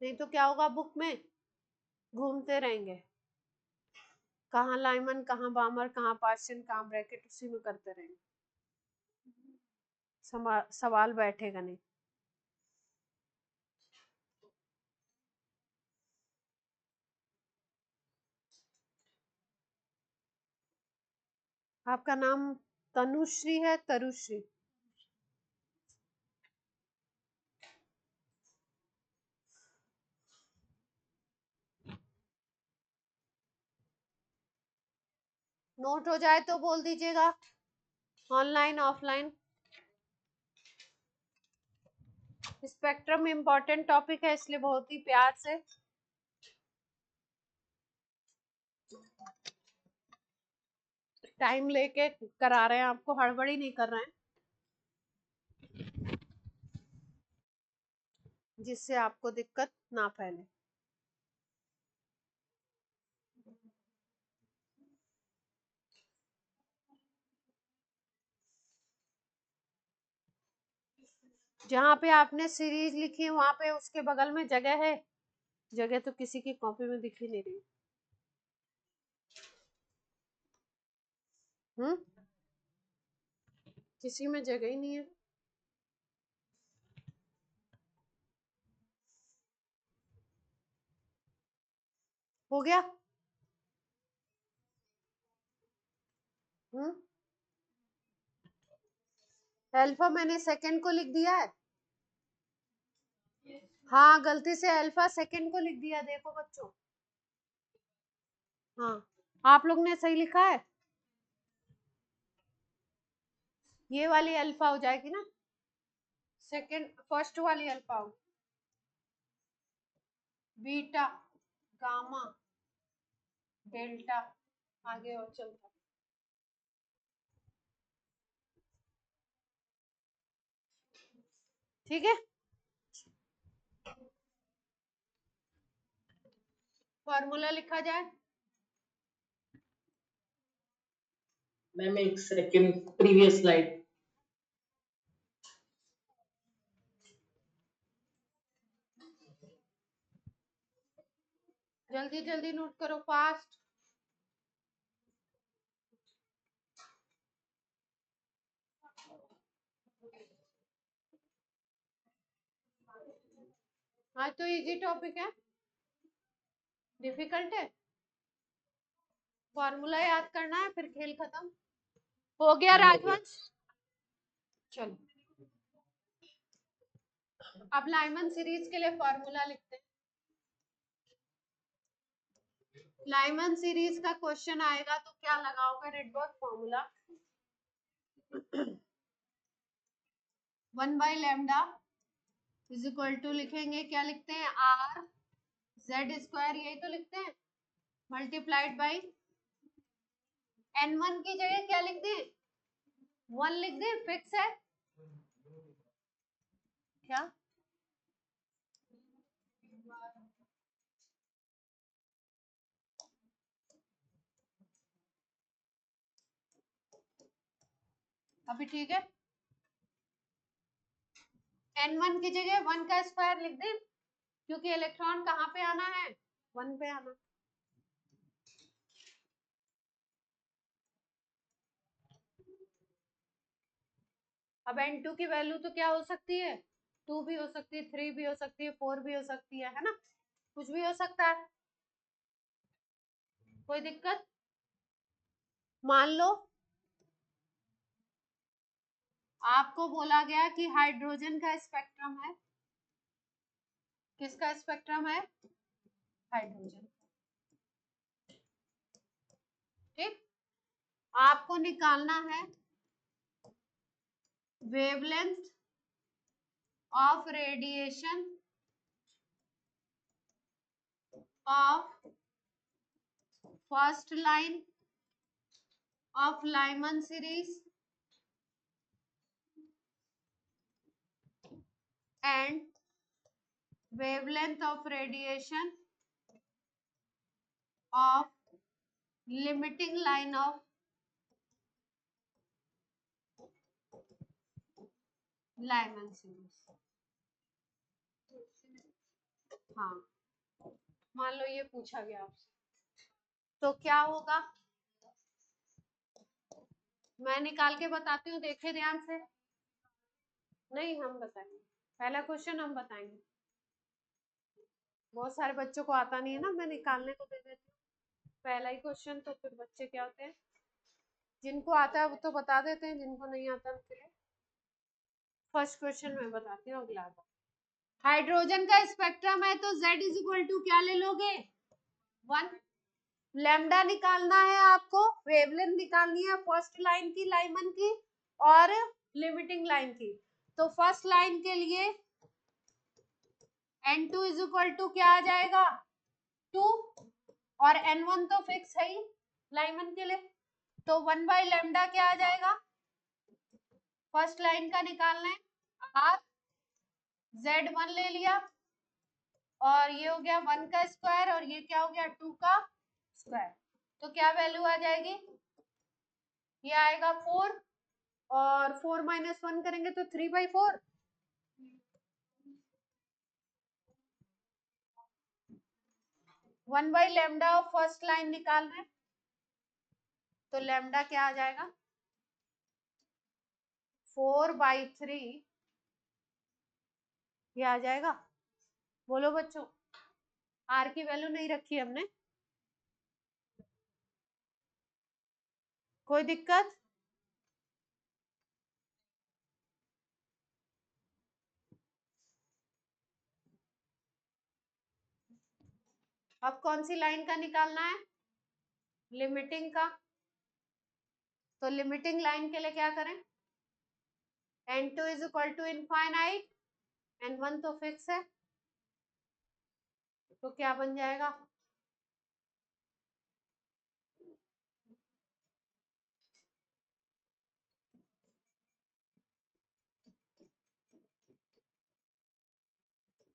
नहीं तो क्या होगा, बुक में घूमते रहेंगे, कहाँ लाइमन, कहाँ बामर, कहाँ पार्शियन, कहाँ ब्रैकेट, उसी में करते रहेंगे, सवाल बैठेगा नहीं। आपका नाम तनुश्री है, तरुश्री? नोट हो जाए तो बोल दीजिएगा, online offline. Spectrum important topic है, इसलिए बहुत ही प्यार से टाइम लेके करा रहे हैं, आपको हड़बड़ी नहीं कर रहे हैं, जिससे आपको दिक्कत ना फैले। जहाँ पे आपने सीरीज लिखी है वहां पे उसके बगल में जगह है? जगह तो किसी की कॉपी में दिख ही नहीं रही। किसी में जगह ही नहीं है। हो गया? अल्फा मैंने सेकंड को लिख दिया है। हाँ, गलती से अल्फा सेकंड को लिख दिया, देखो बच्चों। हाँ, आप लोग ने सही लिखा है। ये वाली अल्फा हो जाएगी ना, सेकंड फर्स्ट वाली अल्फा हो, बीटा, गामा, डेल्टा, आगे और चलता। ठीक है, फॉर्मूला लिखा जाए। मैम एक सेकंड, प्रीवियस स्लाइड। जल्दी जल्दी नोट करो, फास्ट। आज तो इजी टॉपिक है, डिफिकल्ट है? फॉर्मूला याद करना है, फिर खेल खत्म। हो गया राजवंश? चलो, अब लाइमन सीरीज के लिए फॉर्मूला लिखते हैं। लाइमन सीरीज का क्वेश्चन आएगा तो क्या लगाओगे Rydberg formula? 1/λ is equal to, लिखेंगे क्या लिखते हैं, आर जेड स्क्वायर, यही तो लिखते हैं, मल्टीप्लाइड बाई n1 की जगह क्या लिख दें, 1 लिख दें, फिक्स है क्या? अभी ठीक है, n1 की जगह 1 का स्क्वायर लिख दें, क्योंकि इलेक्ट्रॉन कहाँ पे आना है, 1 पे आना। अब n2 की वैल्यू तो क्या हो सकती है, 2 भी हो सकती है, 3 भी हो सकती है, 4 भी हो सकती है ना, कुछ भी हो सकता है, कोई दिक्कत? मान लो आपको बोला गया कि हाइड्रोजन का स्पेक्ट्रम है, किसका स्पेक्ट्रम है, हाइड्रोजन। ठीक, आपको निकालना है wavelength of radiation of first line of Lyman series and wavelength of radiation of limiting line of Lyman series। हाँ, मान लो ये पूछा गया आपसे, तो क्या होगा, मैं निकाल के बताती हूँ, देखे ध्यान से। नहीं, हम बताएंगे, पहला क्वेश्चन हम बताएंगे, बहुत सारे बच्चों को आता नहीं है ना, मैं निकालने को दे देती हूँ पहला ही क्वेश्चन, तो फिर बच्चे क्या होते हैं, जिनको आता है वो तो बता देते हैं, जिनको नहीं आता उनके लिए फर्स्ट क्वेश्चन मैं बताती हूँ, अगला बार। हाइड्रोजन का स्पेक्ट्रम है तो Z इज इक्वल टू क्या ले लोगे, 1, लैम्डा निकालना है आपको, वेवलेंथ निकालनी है फर्स्ट लाइन की, लाइमन की और लिमिटिंग लाइन की। तो फर्स्ट लाइन के लिए n2 इज इक्वल टू क्या आ जाएगा 2 और n1 तो फिक्स है ही लाइमन के लिए, तो 1/λ क्या आ जाएगा, फर्स्ट लाइन का निकालना है r z1 ले लिया और ये हो गया 1 का स्क्वायर और ये क्या हो गया 2 का स्क्वायर। तो क्या वैल्यू आ जाएगी, ये आएगा 4 और 4 माइनस 1 करेंगे तो 3/4। 1/λ फर्स्ट लाइन निकाल रहे हैं तो लैम्डा क्या आ जाएगा 4/3, ये आ जाएगा। बोलो बच्चों, आर की वैल्यू नहीं रखी हमने, कोई दिक्कत? अब कौन सी लाइन का निकालना है, लिमिटिंग का। तो लिमिटिंग लाइन के लिए क्या करें, n2 is equal to infinite, n1 तो फिक्स है, तो क्या बन जाएगा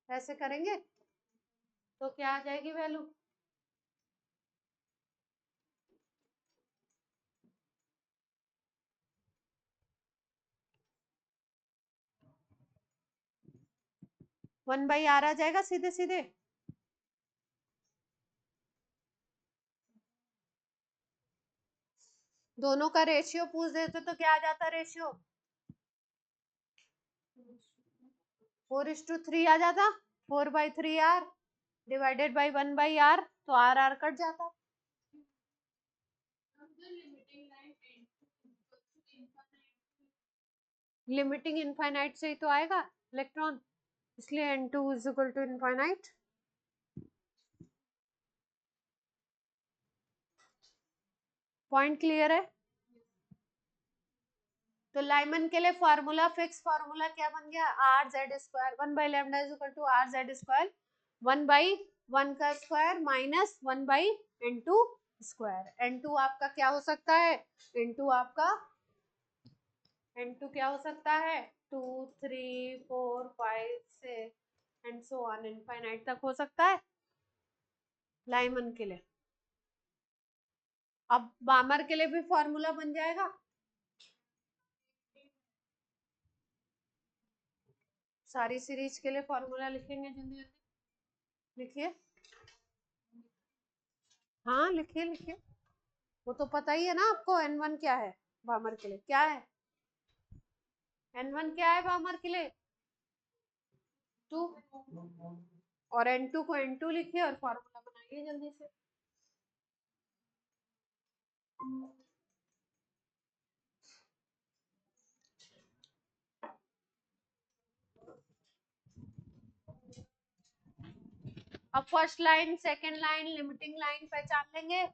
ऐसे करेंगे तो क्या आ जाएगी वैल्यू, वन बाई आर आ जाएगा सीधे सीधे। दोनों का रेशियो पूछ देते तो क्या आ जाता रेशियो, 4:3 आ जाता, 4/3r डिवाइडेड बाई 1/r, तो r कट जाता। लिमिटिंग इनफाइनाइट से ही तो आएगा इलेक्ट्रॉन, इसलिए n2 is equal to infinite. Point clear है? तो लाइमन के लिए फॉर्मूला, फिक्स फॉर्मूला क्या बन गया, R Z square 1/λ is equal to R Z square 1/1 का square minus 1/n2 square. n2 आपका क्या हो सकता है, n2 आपका n2 क्या हो सकता है 2 3 4 5 6 एंड सो ऑन इनफाइनाइट तक हो सकता है लाइमन के लिए। अब बामर के लिए भी फॉर्मूला बन जाएगा, सारी सीरीज के लिए फॉर्मूला लिखेंगे जल्दी जल्दी, लिखिए। हाँ लिखिए लिखिए, वो तो पता ही है ना आपको n1 क्या है बामर के लिए, क्या है n1 क्या है बामर के लिए 2 और n2 को n2 लिखिए और फॉर्मूला बनाइए जल्दी से। अब first line second line limiting line पहचान लेंगे।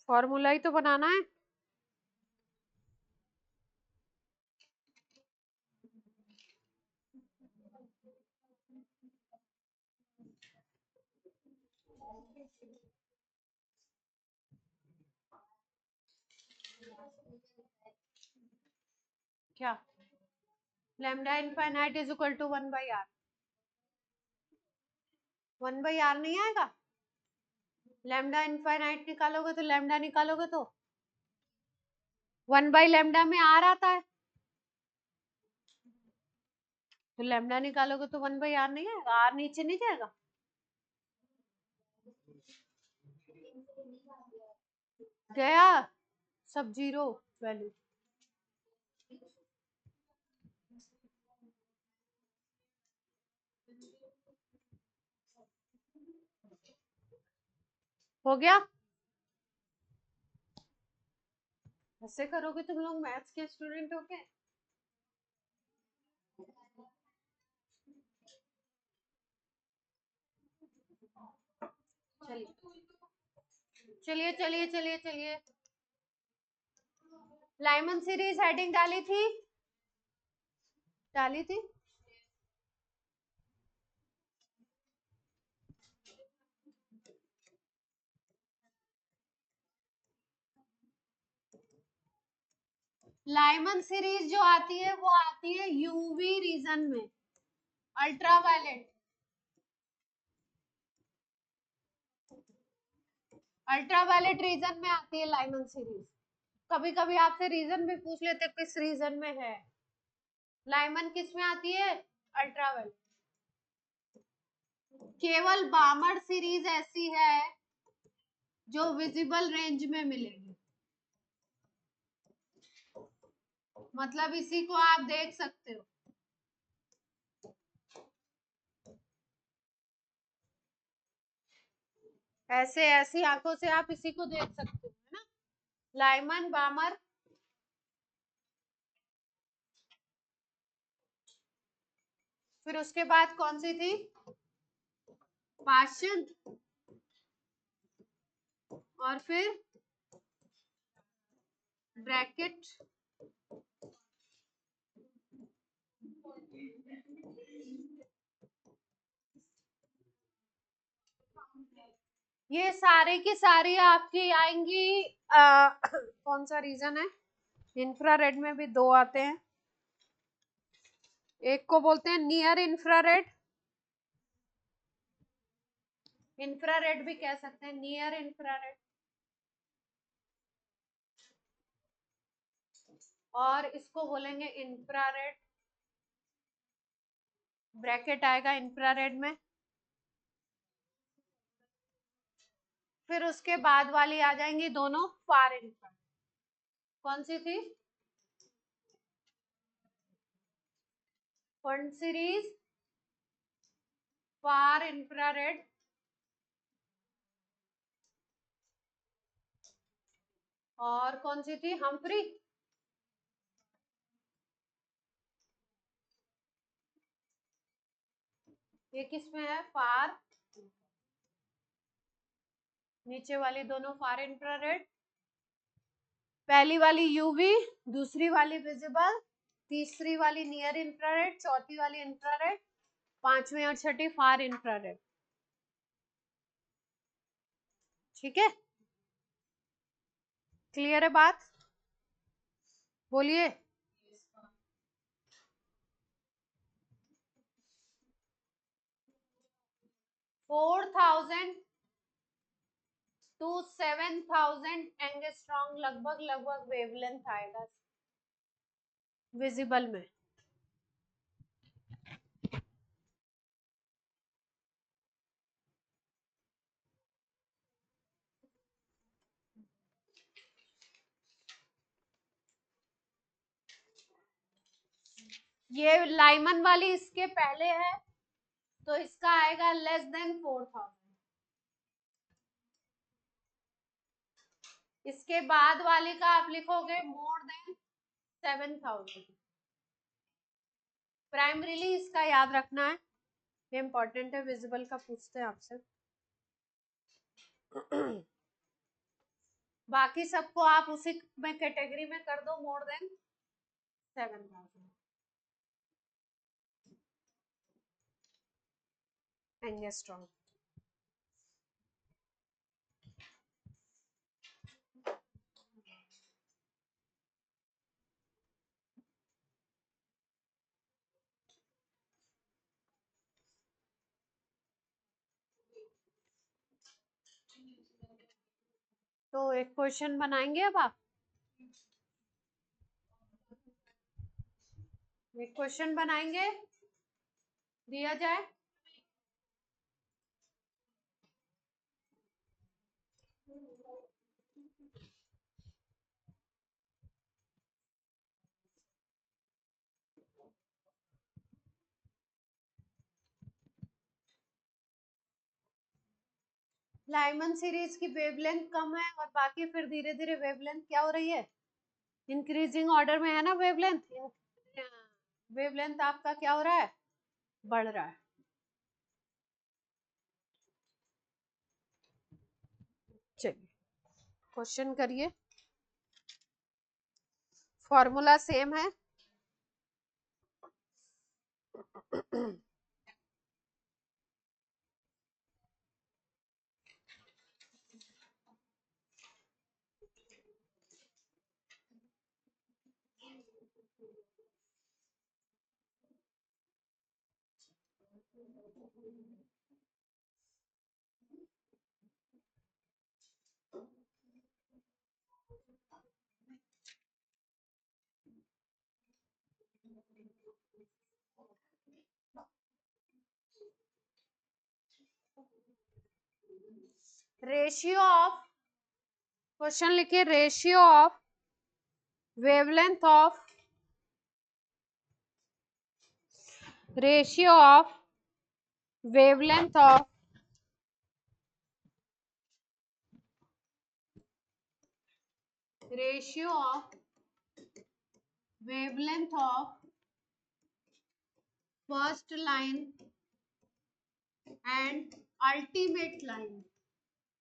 फॉर्मूला ही तो बनाना है। क्या lambda infinite is equal to 1/r, 1/r नहीं आएगा, लैम्डा इनफाइनाइट निकालोगे तो लैम्डा निकालोगे तो 1/λ में r आता है, तो लैम्डा निकालोगे तो 1/r नहीं आएगा, r नीचे नहीं जाएगा। गया सब जीरो वैल्यू। हो गया? ऐसे करोगे तुम लोग मैथ्स के स्टूडेंट हो के? चलिए चलिए चलिए चलिए, लाइमन सीरीज हेडिंग डाली थी? डाली थी। लाइमन सीरीज जो आती है वो आती है यूवी रीजन में, अल्ट्रावायलेट। अल्ट्रावायलेट रीजन में आती है लाइमन सीरीज। कभी कभी आपसे रीजन भी पूछ लेते किस रीजन में है। लाइमन किस में आती है? अल्ट्रावायलेट। केवल बामर सीरीज ऐसी है जो विजिबल रेंज में मिलेगी, मतलब इसी को आप देख सकते हो। ऐसे ऐसी आंखों से आप इसी को देख सकते हो, है ना? लाइमन, बामर। फिर उसके बाद कौन सी थी? पाश्चन। और फिर ब्रैकेट। ये सारी की सारी आपकी आएंगी कौन सा रीजन है? इंफ्रारेड में भी दो आते हैं, एक को बोलते हैं नियर इंफ्रारेड, इंफ्रारेड भी कह सकते हैं, नियर इंफ्रारेड। और इसको बोलेंगे इंफ्रारेड, ब्रैकेट आएगा इंफ्रारेड में। फिर उसके बाद वाली आ जाएंगी दोनों फार इंफ्रारेड। कौन सी थी? कौन सीरीज? फार इंफ्रारेड। और कौन सी थी? हम्फ्री। ये किस में है? फार। नीचे वाली दोनों फार इंफ्रारेड, पहली वाली यूवी, दूसरी वाली विजिबल, तीसरी वाली नियर इंफ्रारेड, चौथी वाली इंफ्रारेड, पांचवी और छठी फार इंफ्रारेड। ठीक है, क्लियर है बात? बोलिए। 4000 to 7000 एंगस्ट्रॉम लगभग लगभग वेवलेंथ आएगा विजिबल में। ये लाइमन वाली इसके पहले है तो इसका आएगा लेस देन 4000। इसके बाद वाले का आप लिखोगे मोर देन 7000। प्राइमरीली इसका याद रखना है, ये इंपॉर्टेंट है, विजिबल का पूछते हैं आपसे। बाकी सबको आप उसी में कैटेगरी में कर दो, मोर देन 7000 एंगस्ट्रॉम। तो एक क्वेश्चन बनाएंगे अब आप, एक क्वेश्चन बनाएंगे, दिया जाए। लाइमन सीरीज की वेवलेंथ कम है और बाकी फिर धीरे धीरे वेवलेंथ क्या हो रही है, इंक्रीजिंग ऑर्डर में है ना वेवलेंथ। वेवलेंथ आपका क्या हो रहा है, बढ़ रहा है। चलिए क्वेश्चन करिए, फॉर्मूला सेम है। रेशियो ऑफ, क्वेश्चन लिखिए, ratio of wavelength of, ratio of wavelength of ratio of wavelength of first line and ultimate line.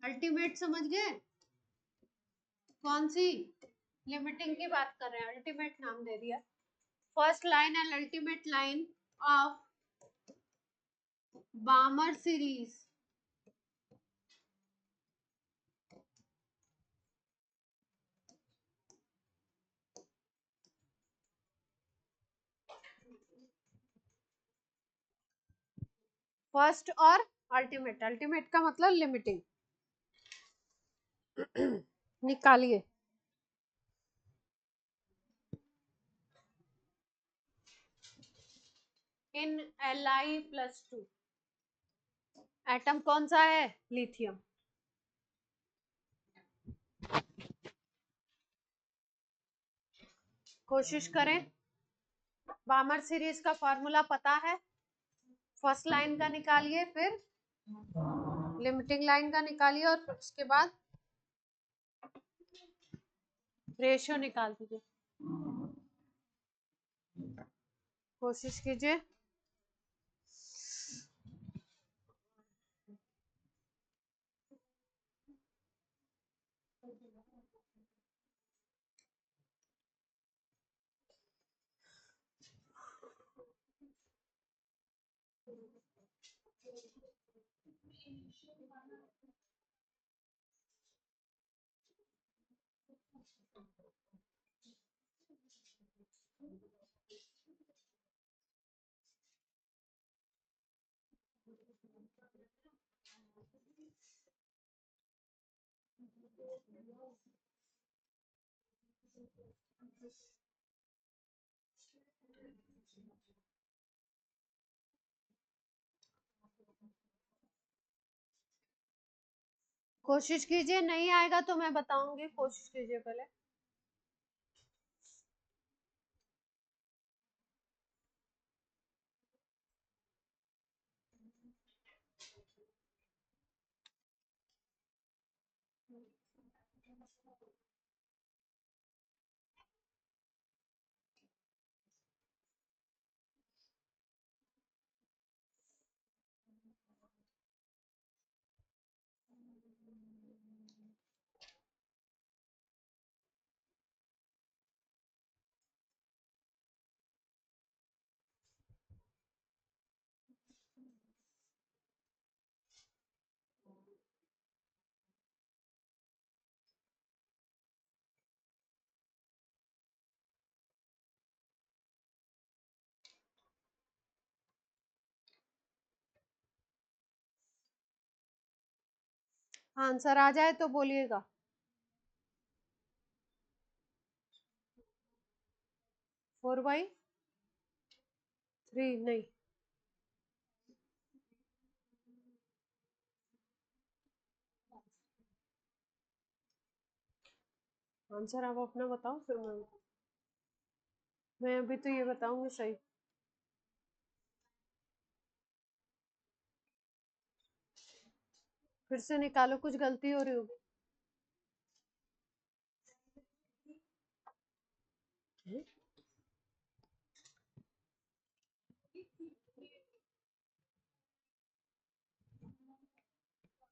Ultimate समझ गए, कौन सी, लिमिटिंग की बात कर रहे हैं, अल्टीमेट नाम दे दिया। First line and ultimate line of बामर series first और अल्टीमेट, अल्टीमेट का मतलब लिमिटिंग। निकालिए, इन Li+2 एटम कौन सा है, लिथियम। कोशिश करें, बामर सीरीज का फॉर्मूला पता है, फर्स्ट लाइन का निकालिए, फिर लिमिटिंग लाइन का निकालिए और फिर उसके बाद रेशियो निकाल दीजिए। कोशिश कीजिए, कोशिश कीजिए, नहीं आएगा तो मैं बताऊंगी, कोशिश कीजिए पहले। आंसर आ जाए तो बोलिएगा। 4/3 नहीं, आंसर आप अपना बताओ, फिर मैं अभी तो ये बताऊंगी सही। फिर से निकालो, कुछ गलती हो रही होगी।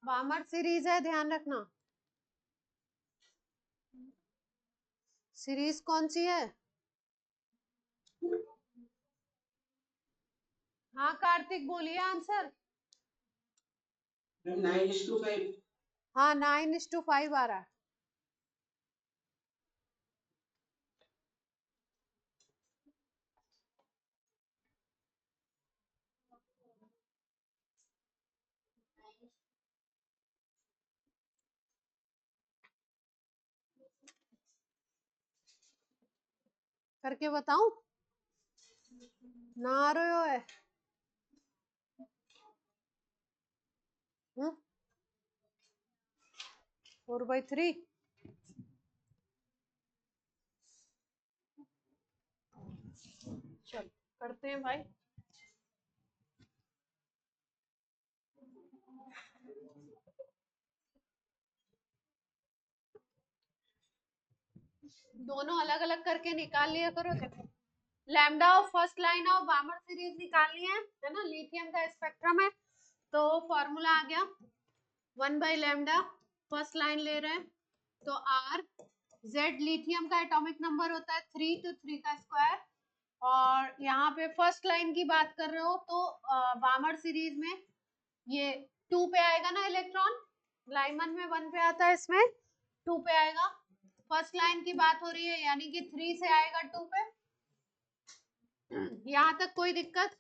वामर सीरीज है, ध्यान रखना। सीरीज कौन सी है? हाँ कार्तिक बोलिए आंसर। 9:5. हाँ 9:5 आ रहा है। करके बताऊं? ना आ रहे हो है? 4/3। चलो करते हैं भाई। दोनों अलग अलग करके निकाल लिया करो। देखो lambda of first line of बामर series निकालनी है ना, लिथियम का स्पेक्ट्रम है, तो फॉर्मूला आ गया 1/λ। फर्स्ट लाइन ले रहे हैं तो आर जेड लिथियम का एटॉमिक नंबर होता है 3 तो 3 का स्क्वायर। और यहाँ पे फर्स्ट लाइन की बात कर रहे हो तो बामर सीरीज में ये 2 पे आएगा ना इलेक्ट्रॉन, लाइमन में 1 पे आता है, इसमें 2 पे आएगा। फर्स्ट लाइन की बात हो रही है यानी कि 3 से आएगा 2 पे। यहाँ तक कोई दिक्कत?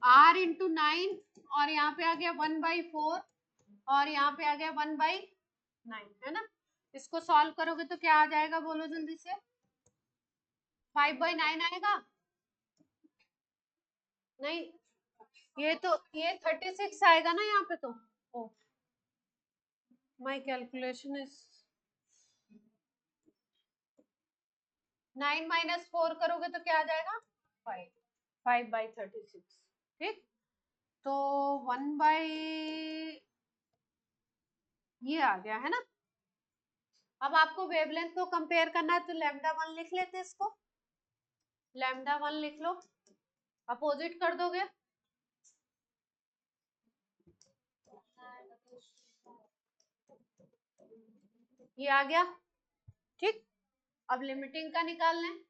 R इंटू 9 और यहाँ पे आ गया 1/4 और यहाँ पे आ गया 1/9 है ना। इसको सॉल्व करोगे तो क्या आ जाएगा, बोलो जल्दी से। 5/9 आएगा? नहीं, ये 36 आएगा ना यहाँ पे तो। ओ माय कैलकुलेशन इज 9 - 4 करोगे तो क्या आ जाएगा 5। 5/36 ठीक। तो 1 ये आ गया है ना। अब आपको वेवलेंथ को कंपेयर करना है तो λ1 लिख लेते हैं इसको। λ1 लिख लो, अपोजिट कर दोगे। ये आ गया ठीक। अब लिमिटिंग का निकाल लें,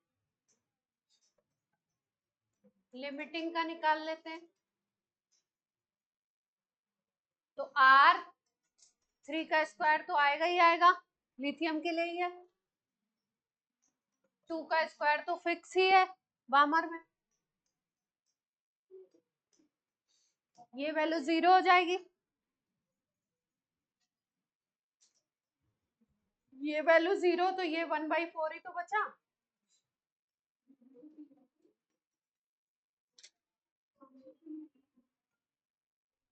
लिमिटिंग का निकाल लेते हैं। तो R 3 का स्क्वायर तो आएगा ही आएगा, लिथियम के लिए ही है। 2 का स्क्वायर तो फिक्स ही है बामर में, ये वैल्यू 0 हो जाएगी। ये वैल्यू 0 तो ये 1/4 ही तो बचा।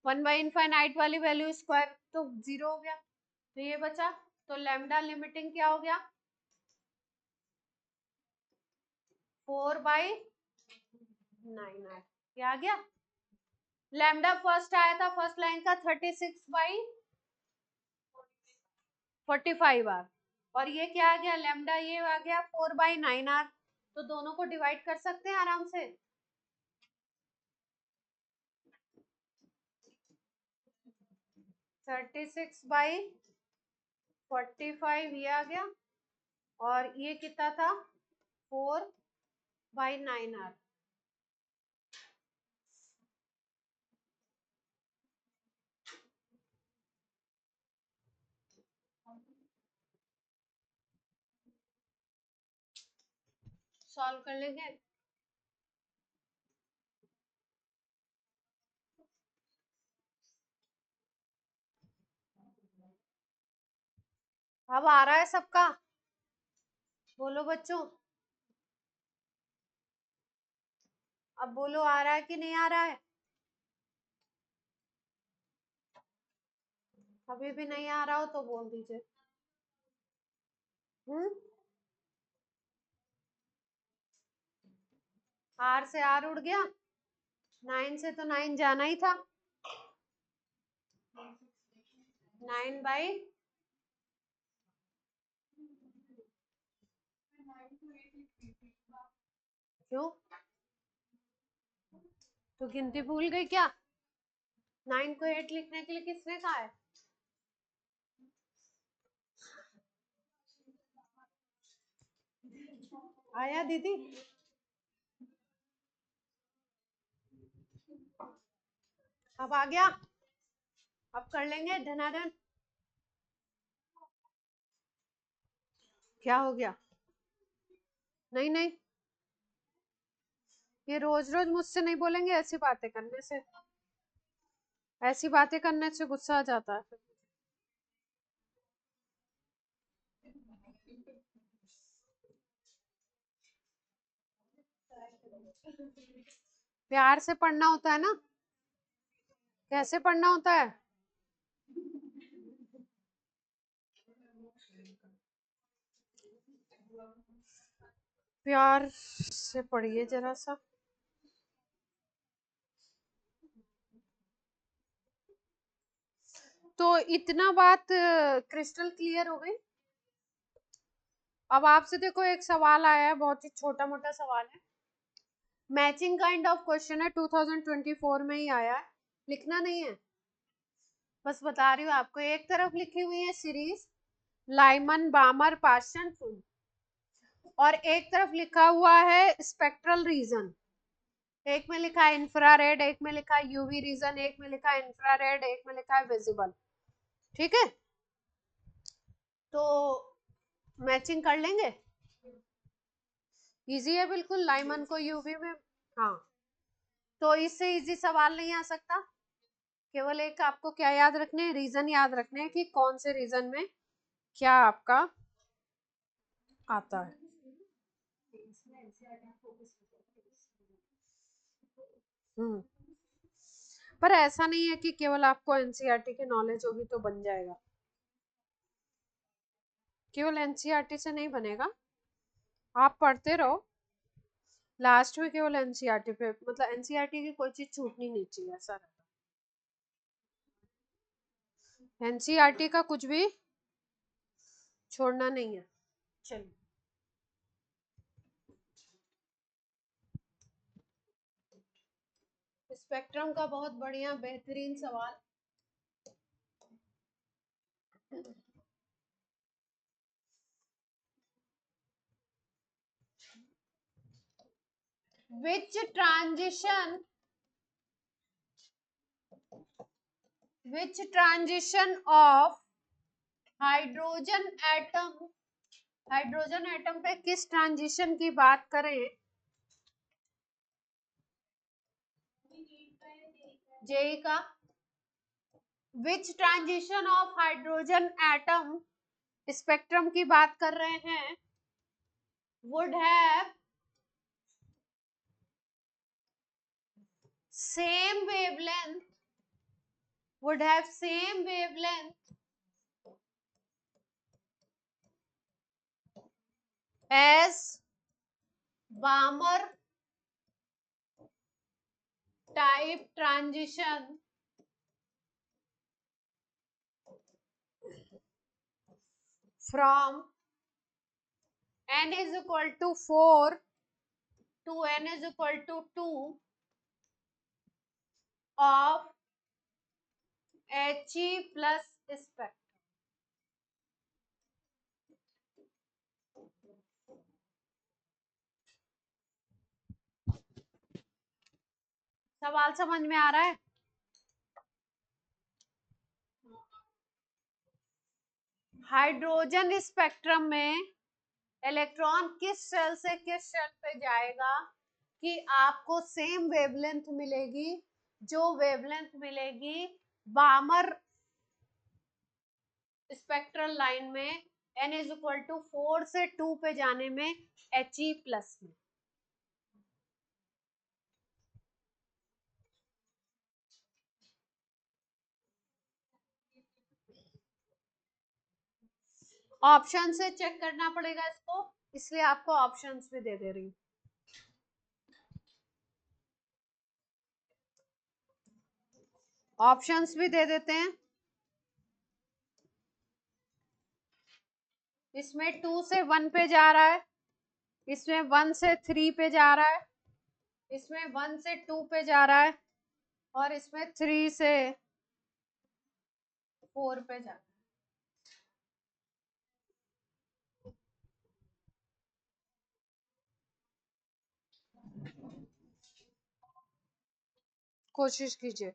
वन बाई इनफाइनाइट वाली वैल्यू स्क्वायर तो 0 हो गया, तो ये बचा। तो लैम्डा लिमिटिंग क्या हो गया 4/9 आया, क्या आ गया। लैम्डा फर्स्ट आया था फर्स्ट लाइन का 36/45 आर, और ये क्या आ गया लैम्डा, ये आ गया 4/9 आर। तो दोनों को डिवाइड कर सकते हैं आराम से। थर्टी सिक्स बाई 45 ये आ गया, और ये कितना था 4/9 आर। सॉल्व कर लेंगे। अब आ रहा है सबका, बोलो बच्चों, अब बोलो आ रहा है कि नहीं आ रहा है। अभी भी नहीं आ रहा हो तो बोल दीजिए। R से R उड़ गया, 9 से तो 9 जाना ही था। 9 बाई क्यों, तो गिनती भूल गई क्या? 9 को 8 लिखने के लिए किसने कहा है? आया दीदी? अब आ गया? अब कर लेंगे धनाधन। क्या हो गया? नहीं नहीं, ये रोज रोज मुझसे नहीं बोलेंगे, ऐसी बातें करने से, ऐसी बातें करने से गुस्सा आ जाता है। प्यार से पढ़ना होता है ना, कैसे पढ़ना होता है? प्यार से पढ़िए जरा सा। तो इतना बात क्रिस्टल क्लियर हो गई। अब आपसे देखो एक सवाल आया है, बहुत ही छोटा मोटा सवाल है, मैचिंग काइंड ऑफ क्वेश्चन है, 2024 में ही आया है, लिखना नहीं है, बस बता रही हूँ आपको। एक तरफ लिखी हुई है सीरीज लाइमन बामर पाशन फूड, और एक तरफ लिखा हुआ है स्पेक्ट्रल रीजन। एक में लिखा है इंफ्रारेड, एक में लिखा है यूवी रीजन, एक में लिखा है इंफ्रारेड, एक में लिखा है विजिबल। ठीक है, तो मैचिंग कर लेंगे, इजी है बिल्कुल, लाइमन को यूवी में। हाँ, तो इससे इजी सवाल नहीं आ सकता। केवल एक आपको क्या याद रखने हैं, रीजन याद रखने हैं कि कौन से रीजन में क्या आपका आता है। पर ऐसा नहीं है कि केवल आपको एनसीईआरटी की नॉलेज होगी तो बन जाएगा, केवल एनसीईआरटी से नहीं बनेगा, आप पढ़ते रहो, लास्ट में केवल एनसीईआरटी पे, मतलब एनसीईआरटी की कोई चीज छूटनी नहीं चाहिए, ऐसा रहता है, एनसीईआरटी का कुछ भी छोड़ना नहीं है। चलिए, स्पेक्ट्रम का बहुत बढ़िया बेहतरीन सवाल। which transition of hydrogen atom, hydrogen atom पे किस ट्रांजिशन की बात करें, जेई का, विच transition of hydrogen atom spectrum की बात कर रहे हैं, would have same wavelength, would have same wavelength as Balmer type transition from n is equal to 4 to n is equal to 2 of He plus spectrum। सवाल समझ में आ रहा है? हाइड्रोजन स्पेक्ट्रम में इलेक्ट्रॉन किस शेल से किस शेल पे जाएगा कि आपको सेम वेवलेंथ मिलेगी, जो वेवलेंथ मिलेगी बामर स्पेक्ट्रल लाइन में n इज इक्वल टू 4 से 2 पे जाने में He प्लस में। ऑप्शन से चेक करना पड़ेगा इसको, इसलिए आपको ऑप्शंस भी दे रही हूँ। ऑप्शंस भी दे देते हैं, इसमें 2 से 1 पे जा रहा है, इसमें 1 से 3 पे जा रहा है, इसमें 1 से 2 पे जा रहा है, और इसमें 3 से 4 पे जा रहा है। कोशिश कीजिए।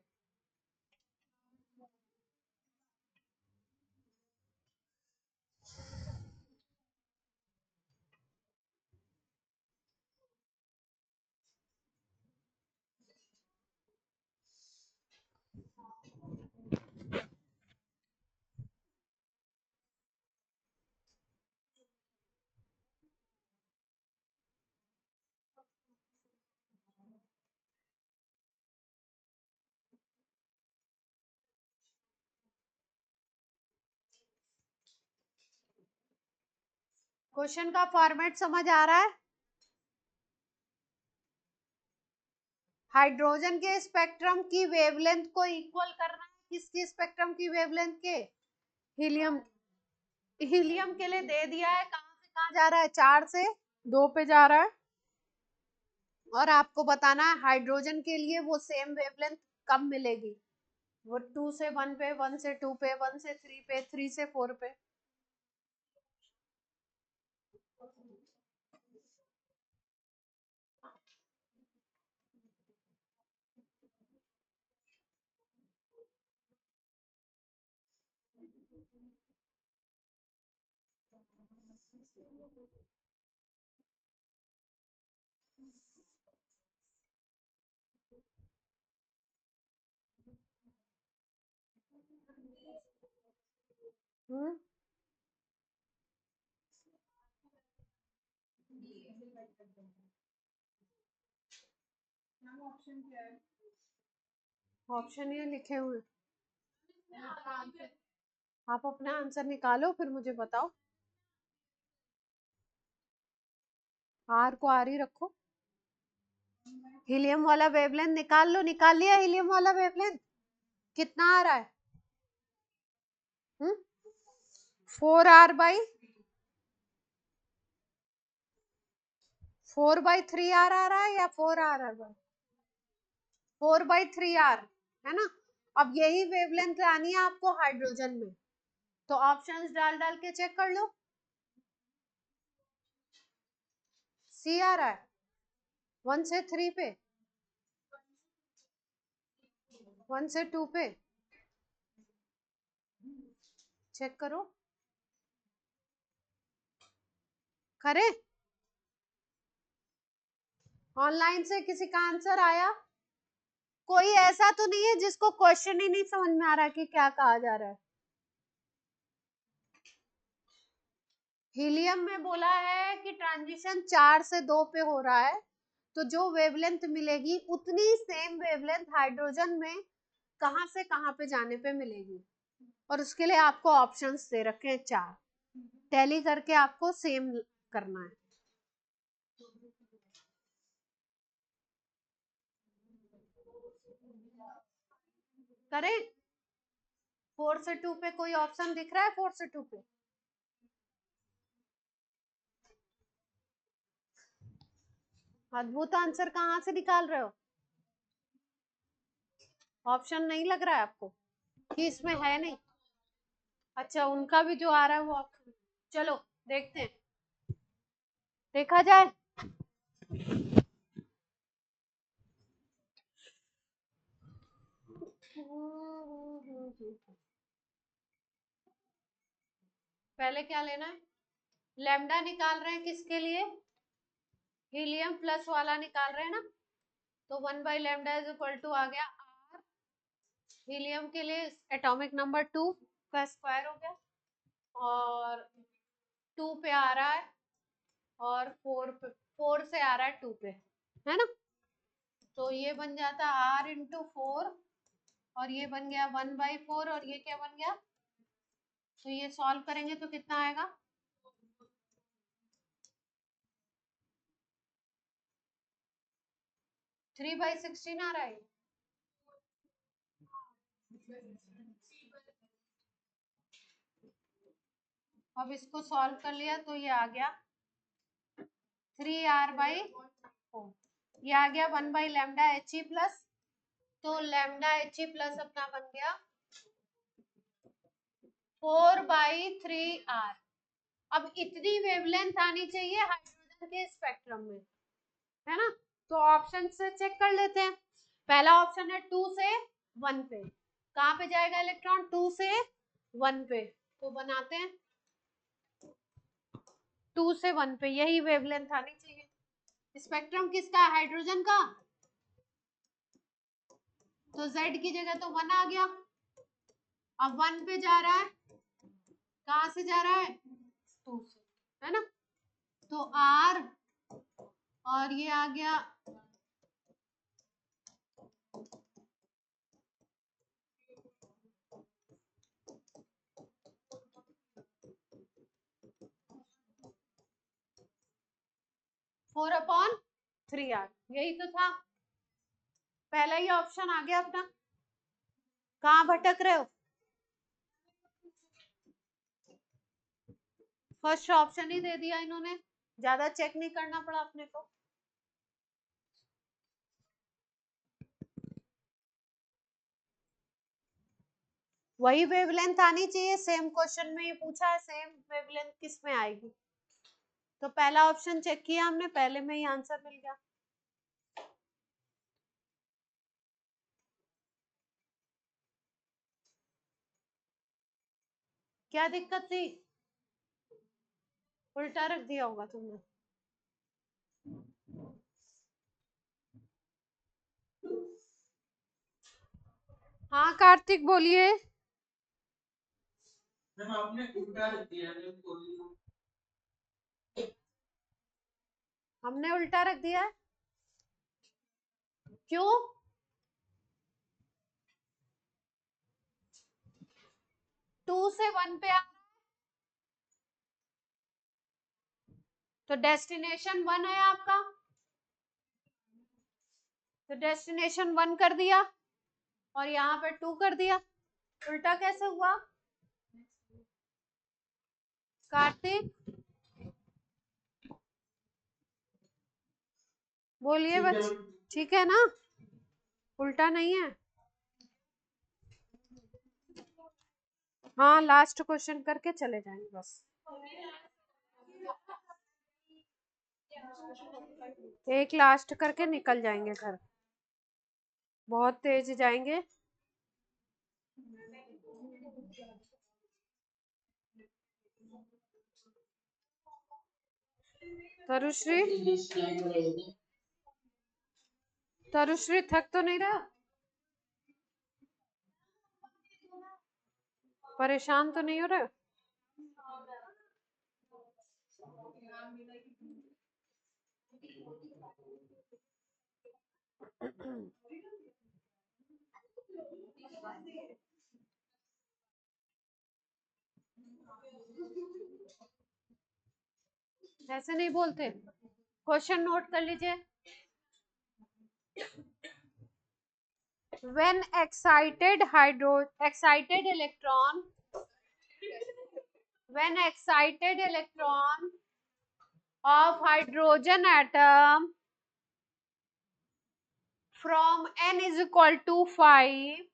क्वेश्चन का फॉर्मेट समझ आ रहा है? हाइड्रोजन के स्पेक्ट्रम की वेवलेंथ को इक्वल करना है किसकी स्पेक्ट्रम की वेवलेंथ के? हीलियम। हीलियम के लिए दे दिया है, कहां से कहां जा रहा है? 4 से 2 पे जा रहा है। और आपको बताना है हाइड्रोजन के लिए वो सेम वेवलेंथ कब मिलेगी? वो 2 से 1 पे, 1 से 2 पे, 1 से 3 पे, 3 से 4 पे। हम्म ऑप्शन ये लिखे हुए हैं। आप अपना आंसर निकालो फिर मुझे बताओ। आर को आर ही रखो। हीलियम वाला वेवलेंथ निकाल लो। निकाल लिया हीलियम वाला वेवलेंथ? कितना आ रहा है? 4r/4/3r आ रहा है या 4r/4/3r, है ना? अब यही वेवलेंथ लानी है आपको हाइड्रोजन में, तो ऑप्शंस डाल डाल के चेक कर लो। सी आ रहा है 1 से 3 पे, 1 से 2 पे। चेक करो। करे ऑनलाइन से किसी का आंसर आया? कोई ऐसा तो नहीं है जिसको क्वेश्चन ही नहीं समझ में आ रहा कि क्या कहा जा रहा है? हीलियम में बोला है कि ट्रांजिशन 4 से 2 पे हो रहा है, तो जो वेवलेंथ मिलेगी उतनी सेम वेवलेंथ हाइड्रोजन में कहां से कहां पे जाने पे मिलेगी। और उसके लिए आपको ऑप्शंस दे रखे हैं 4, टैली करके आपको सेम करना है। करें 4 से 2 पे? कोई ऑप्शन दिख रहा है 4 से 2 पे? अद्भुत आंसर कहाँ से निकाल रहे हो? ऑप्शन नहीं लग रहा है आपको कि इसमें है नहीं? अच्छा, उनका भी जो आ रहा है वो ऑप्शन। चलो देखते हैं, देखा जाए। पहले क्या लेना है? लैम्डा निकाल रहे हैं किसके लिए? हीलियम प्लस वाला निकाल रहे हैं ना, तो 1/λ इज इक्वल टू आ गया आर। हीलियम के लिए एटॉमिक नंबर 2 का स्क्वायर हो गया, और 2 पे आ रहा है, और 4 से आ रहा है 2 पे, है ना? तो ये बन जाता r×4, और ये बन गया 1/4, और ये क्या बन गया? तो ये सॉल्व करेंगे तो कितना आएगा? 3/16 आ रहा है। अब इसको सॉल्व कर लिया तो ये आ गया 3r/4, ये आ गया 1/λHE प्लस, तो λHE प्लस अपना बन गया 4/3r। अब इतनी वेवलेंथ आनी चाहिए हाइड्रोजन के स्पेक्ट्रम में, है ना। तो ऑप्शन से चेक कर लेते हैं। पहला ऑप्शन है 2 से 1 पे, कहाँ पे जाएगा इलेक्ट्रॉन? 2 से 1 पे, तो बनाते हैं 2 से 1 पे, यही वेवलेंथ आनी चाहिए। स्पेक्ट्रम किसका? हाइड्रोजन का, तो Z की जगह तो 1 आ गया। अब 1 पे जा रहा है, कहाँ से जा रहा है? 2 से, है ना। तो R और ये आ गया 4/3r, यही तो था। पहला ही ऑप्शन आ गया अपना। कहाँ भटक रहे हो? फर्स्ट ऑप्शन ही दे दिया इन्होंने, ज्यादा चेक नहीं करना पड़ा अपने को। वही वेवलेंथ आनी चाहिए, सेम क्वेश्चन में ये पूछा है, सेम वेवलेंथ किस में आएगी। तो पहला ऑप्शन चेक किया हमने, पहले में ही आंसर मिल गया। क्या दिक्कत थी? उल्टा रख दिया होगा तुमने। हाँ कार्तिक बोलिए। आपने उल्टा रख दिया है। हमने उल्टा रख दिया, क्यों? टू से 1 पे आ, तो डेस्टिनेशन 1 है आपका, तो डेस्टिनेशन 1 कर दिया और यहाँ पे 2 कर दिया। उल्टा कैसे हुआ कार्तिक? बोलिए बच्चे, ठीक है ना? उल्टा नहीं है। हाँ लास्ट क्वेश्चन करके चले जाएंगे बस, एक लास्ट करके निकल जाएंगे घर, बहुत तेज जाएंगे। तरुश्री, तरुश्री थक तो नहीं रहा? परेशान तो नहीं हो रहा? ऐसे नहीं बोलते, क्वेश्चन नोट कर लीजिए। When excited electron, when excited electron of hydrogen atom from n is equal to 5,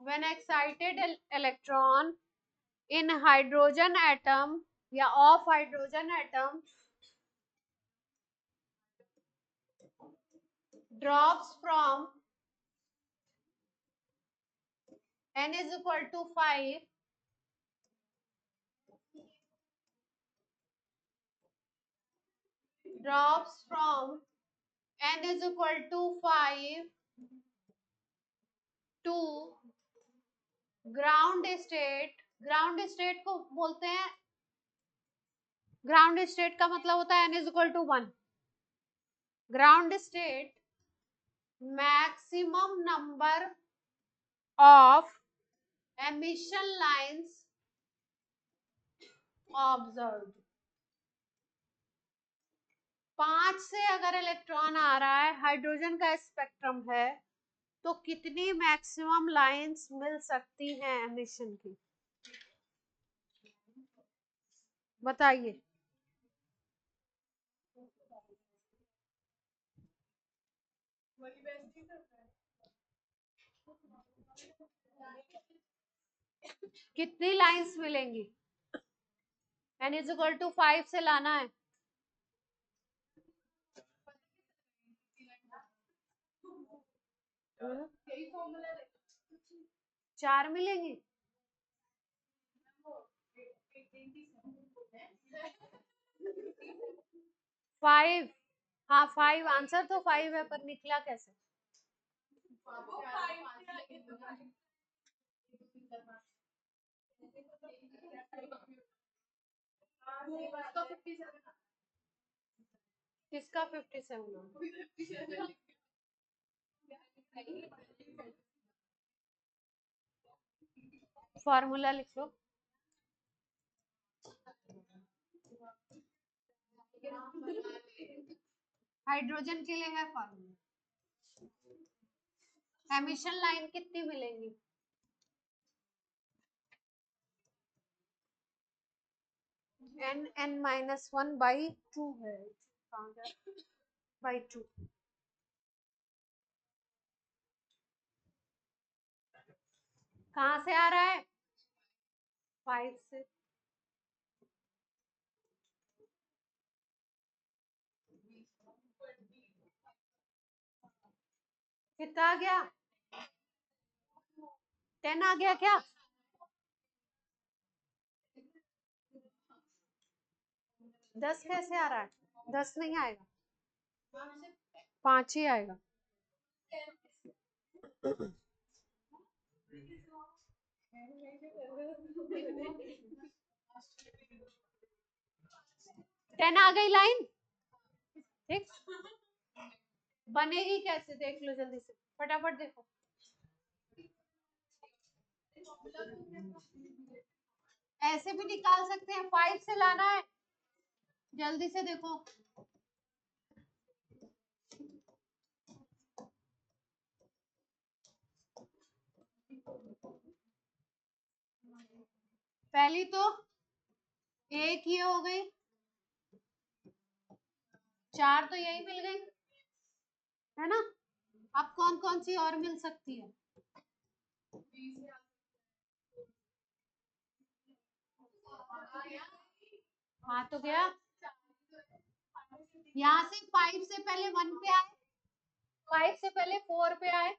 when excited electron in hydrogen atom या of hydrogen atom drops from n is equal to 5, drops from n is equal to 5 to ground state. Ground state को बोलते हैं, ground state का मतलब होता है n is equal to 1। Ground state maximum number of emission lines observed. 5 से अगर electron आ रहा है, हाइड्रोजन का स्पेक्ट्रम है, तो कितनी मैक्सिमम लाइंस मिल सकती हैं एमिशन की, बताइए। कितनी लाइंस मिलेंगी? n इज इक्वल टू 5 से लाना है। चार मिलेंगी। 5, हाँ 5 आंसर तो 5 है, पर निकला कैसे? किसका 57? फॉर्मूला लिख लो। हाइड्रोजन के लिए है फॉर्मूला। एमिशन लाइन कितनी मिलेंगी? n(-1/2 है, बाई 2। कहाँ से आ रहा है? 5 से। कितना आ गया? 10 आ गया क्या? 10 कैसे आ रहा है? 10 नहीं आएगा, 5 ही आएगा। टेन आ गई लाइन, ठीक। बनेगी कैसे देख लो जल्दी से, फटाफट देखो। ऐसे भी निकाल सकते हैं, 5 से लाना है, जल्दी से देखो। पहली तो एक ये हो गई, 4 तो यही मिल गई है ना। अब कौन कौन सी और मिल सकती है? हाँ तो गया, यहाँ से 5 से पहले 1 पे आए, 5 से पहले 4 पे आए,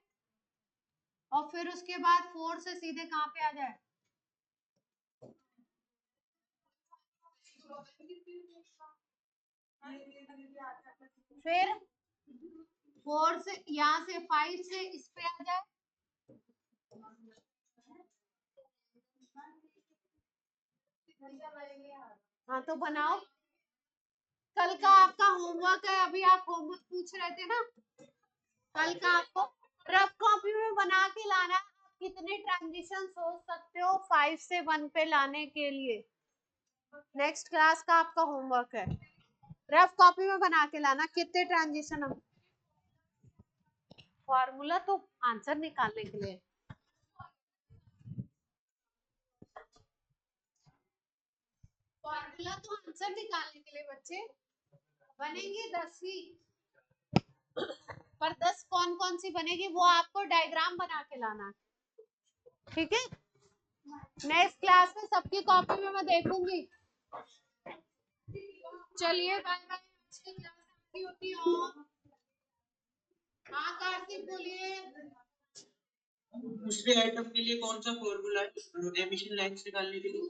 और फिर उसके बाद 4 से सीधे कहाँ पे आ जाए? फिर 4 से, यहाँ से 5 से इस पे आ जाए, हाँ तो बनाओ। कल का आपका होमवर्क है, अभी आप होमवर्क पूछ रहे थे ना, कल का आपको रफ कॉपी में बना के लाना है। आप कितने ट्रांजिशन सोच सकते हो 5 से 1 पे लाने के लिए, नेक्स्ट क्लास का आपका होमवर्क है। रफ कॉपी में बना के लाना कितने ट्रांजिशन। हम फॉर्मूला तो आंसर निकालने के लिए, फॉर्मूला तो आंसर निकालने के लिए बच्चे, बनेंगे 10 ही, पर 10 कौन कौन सी बनेगी वो आपको डायग्राम बना के लाना, ठीक है। नेक्स्ट क्लास में सबकी कॉपी में मैं देखूंगी। चलिए बाय बाय, अच्छी क्लास होती हो। हाँ कार्तिक बोलिए। दूसरे आइटम के लिए कौन सा फॉर्मूला है एमिशन लाइन्स निकालने के लिए?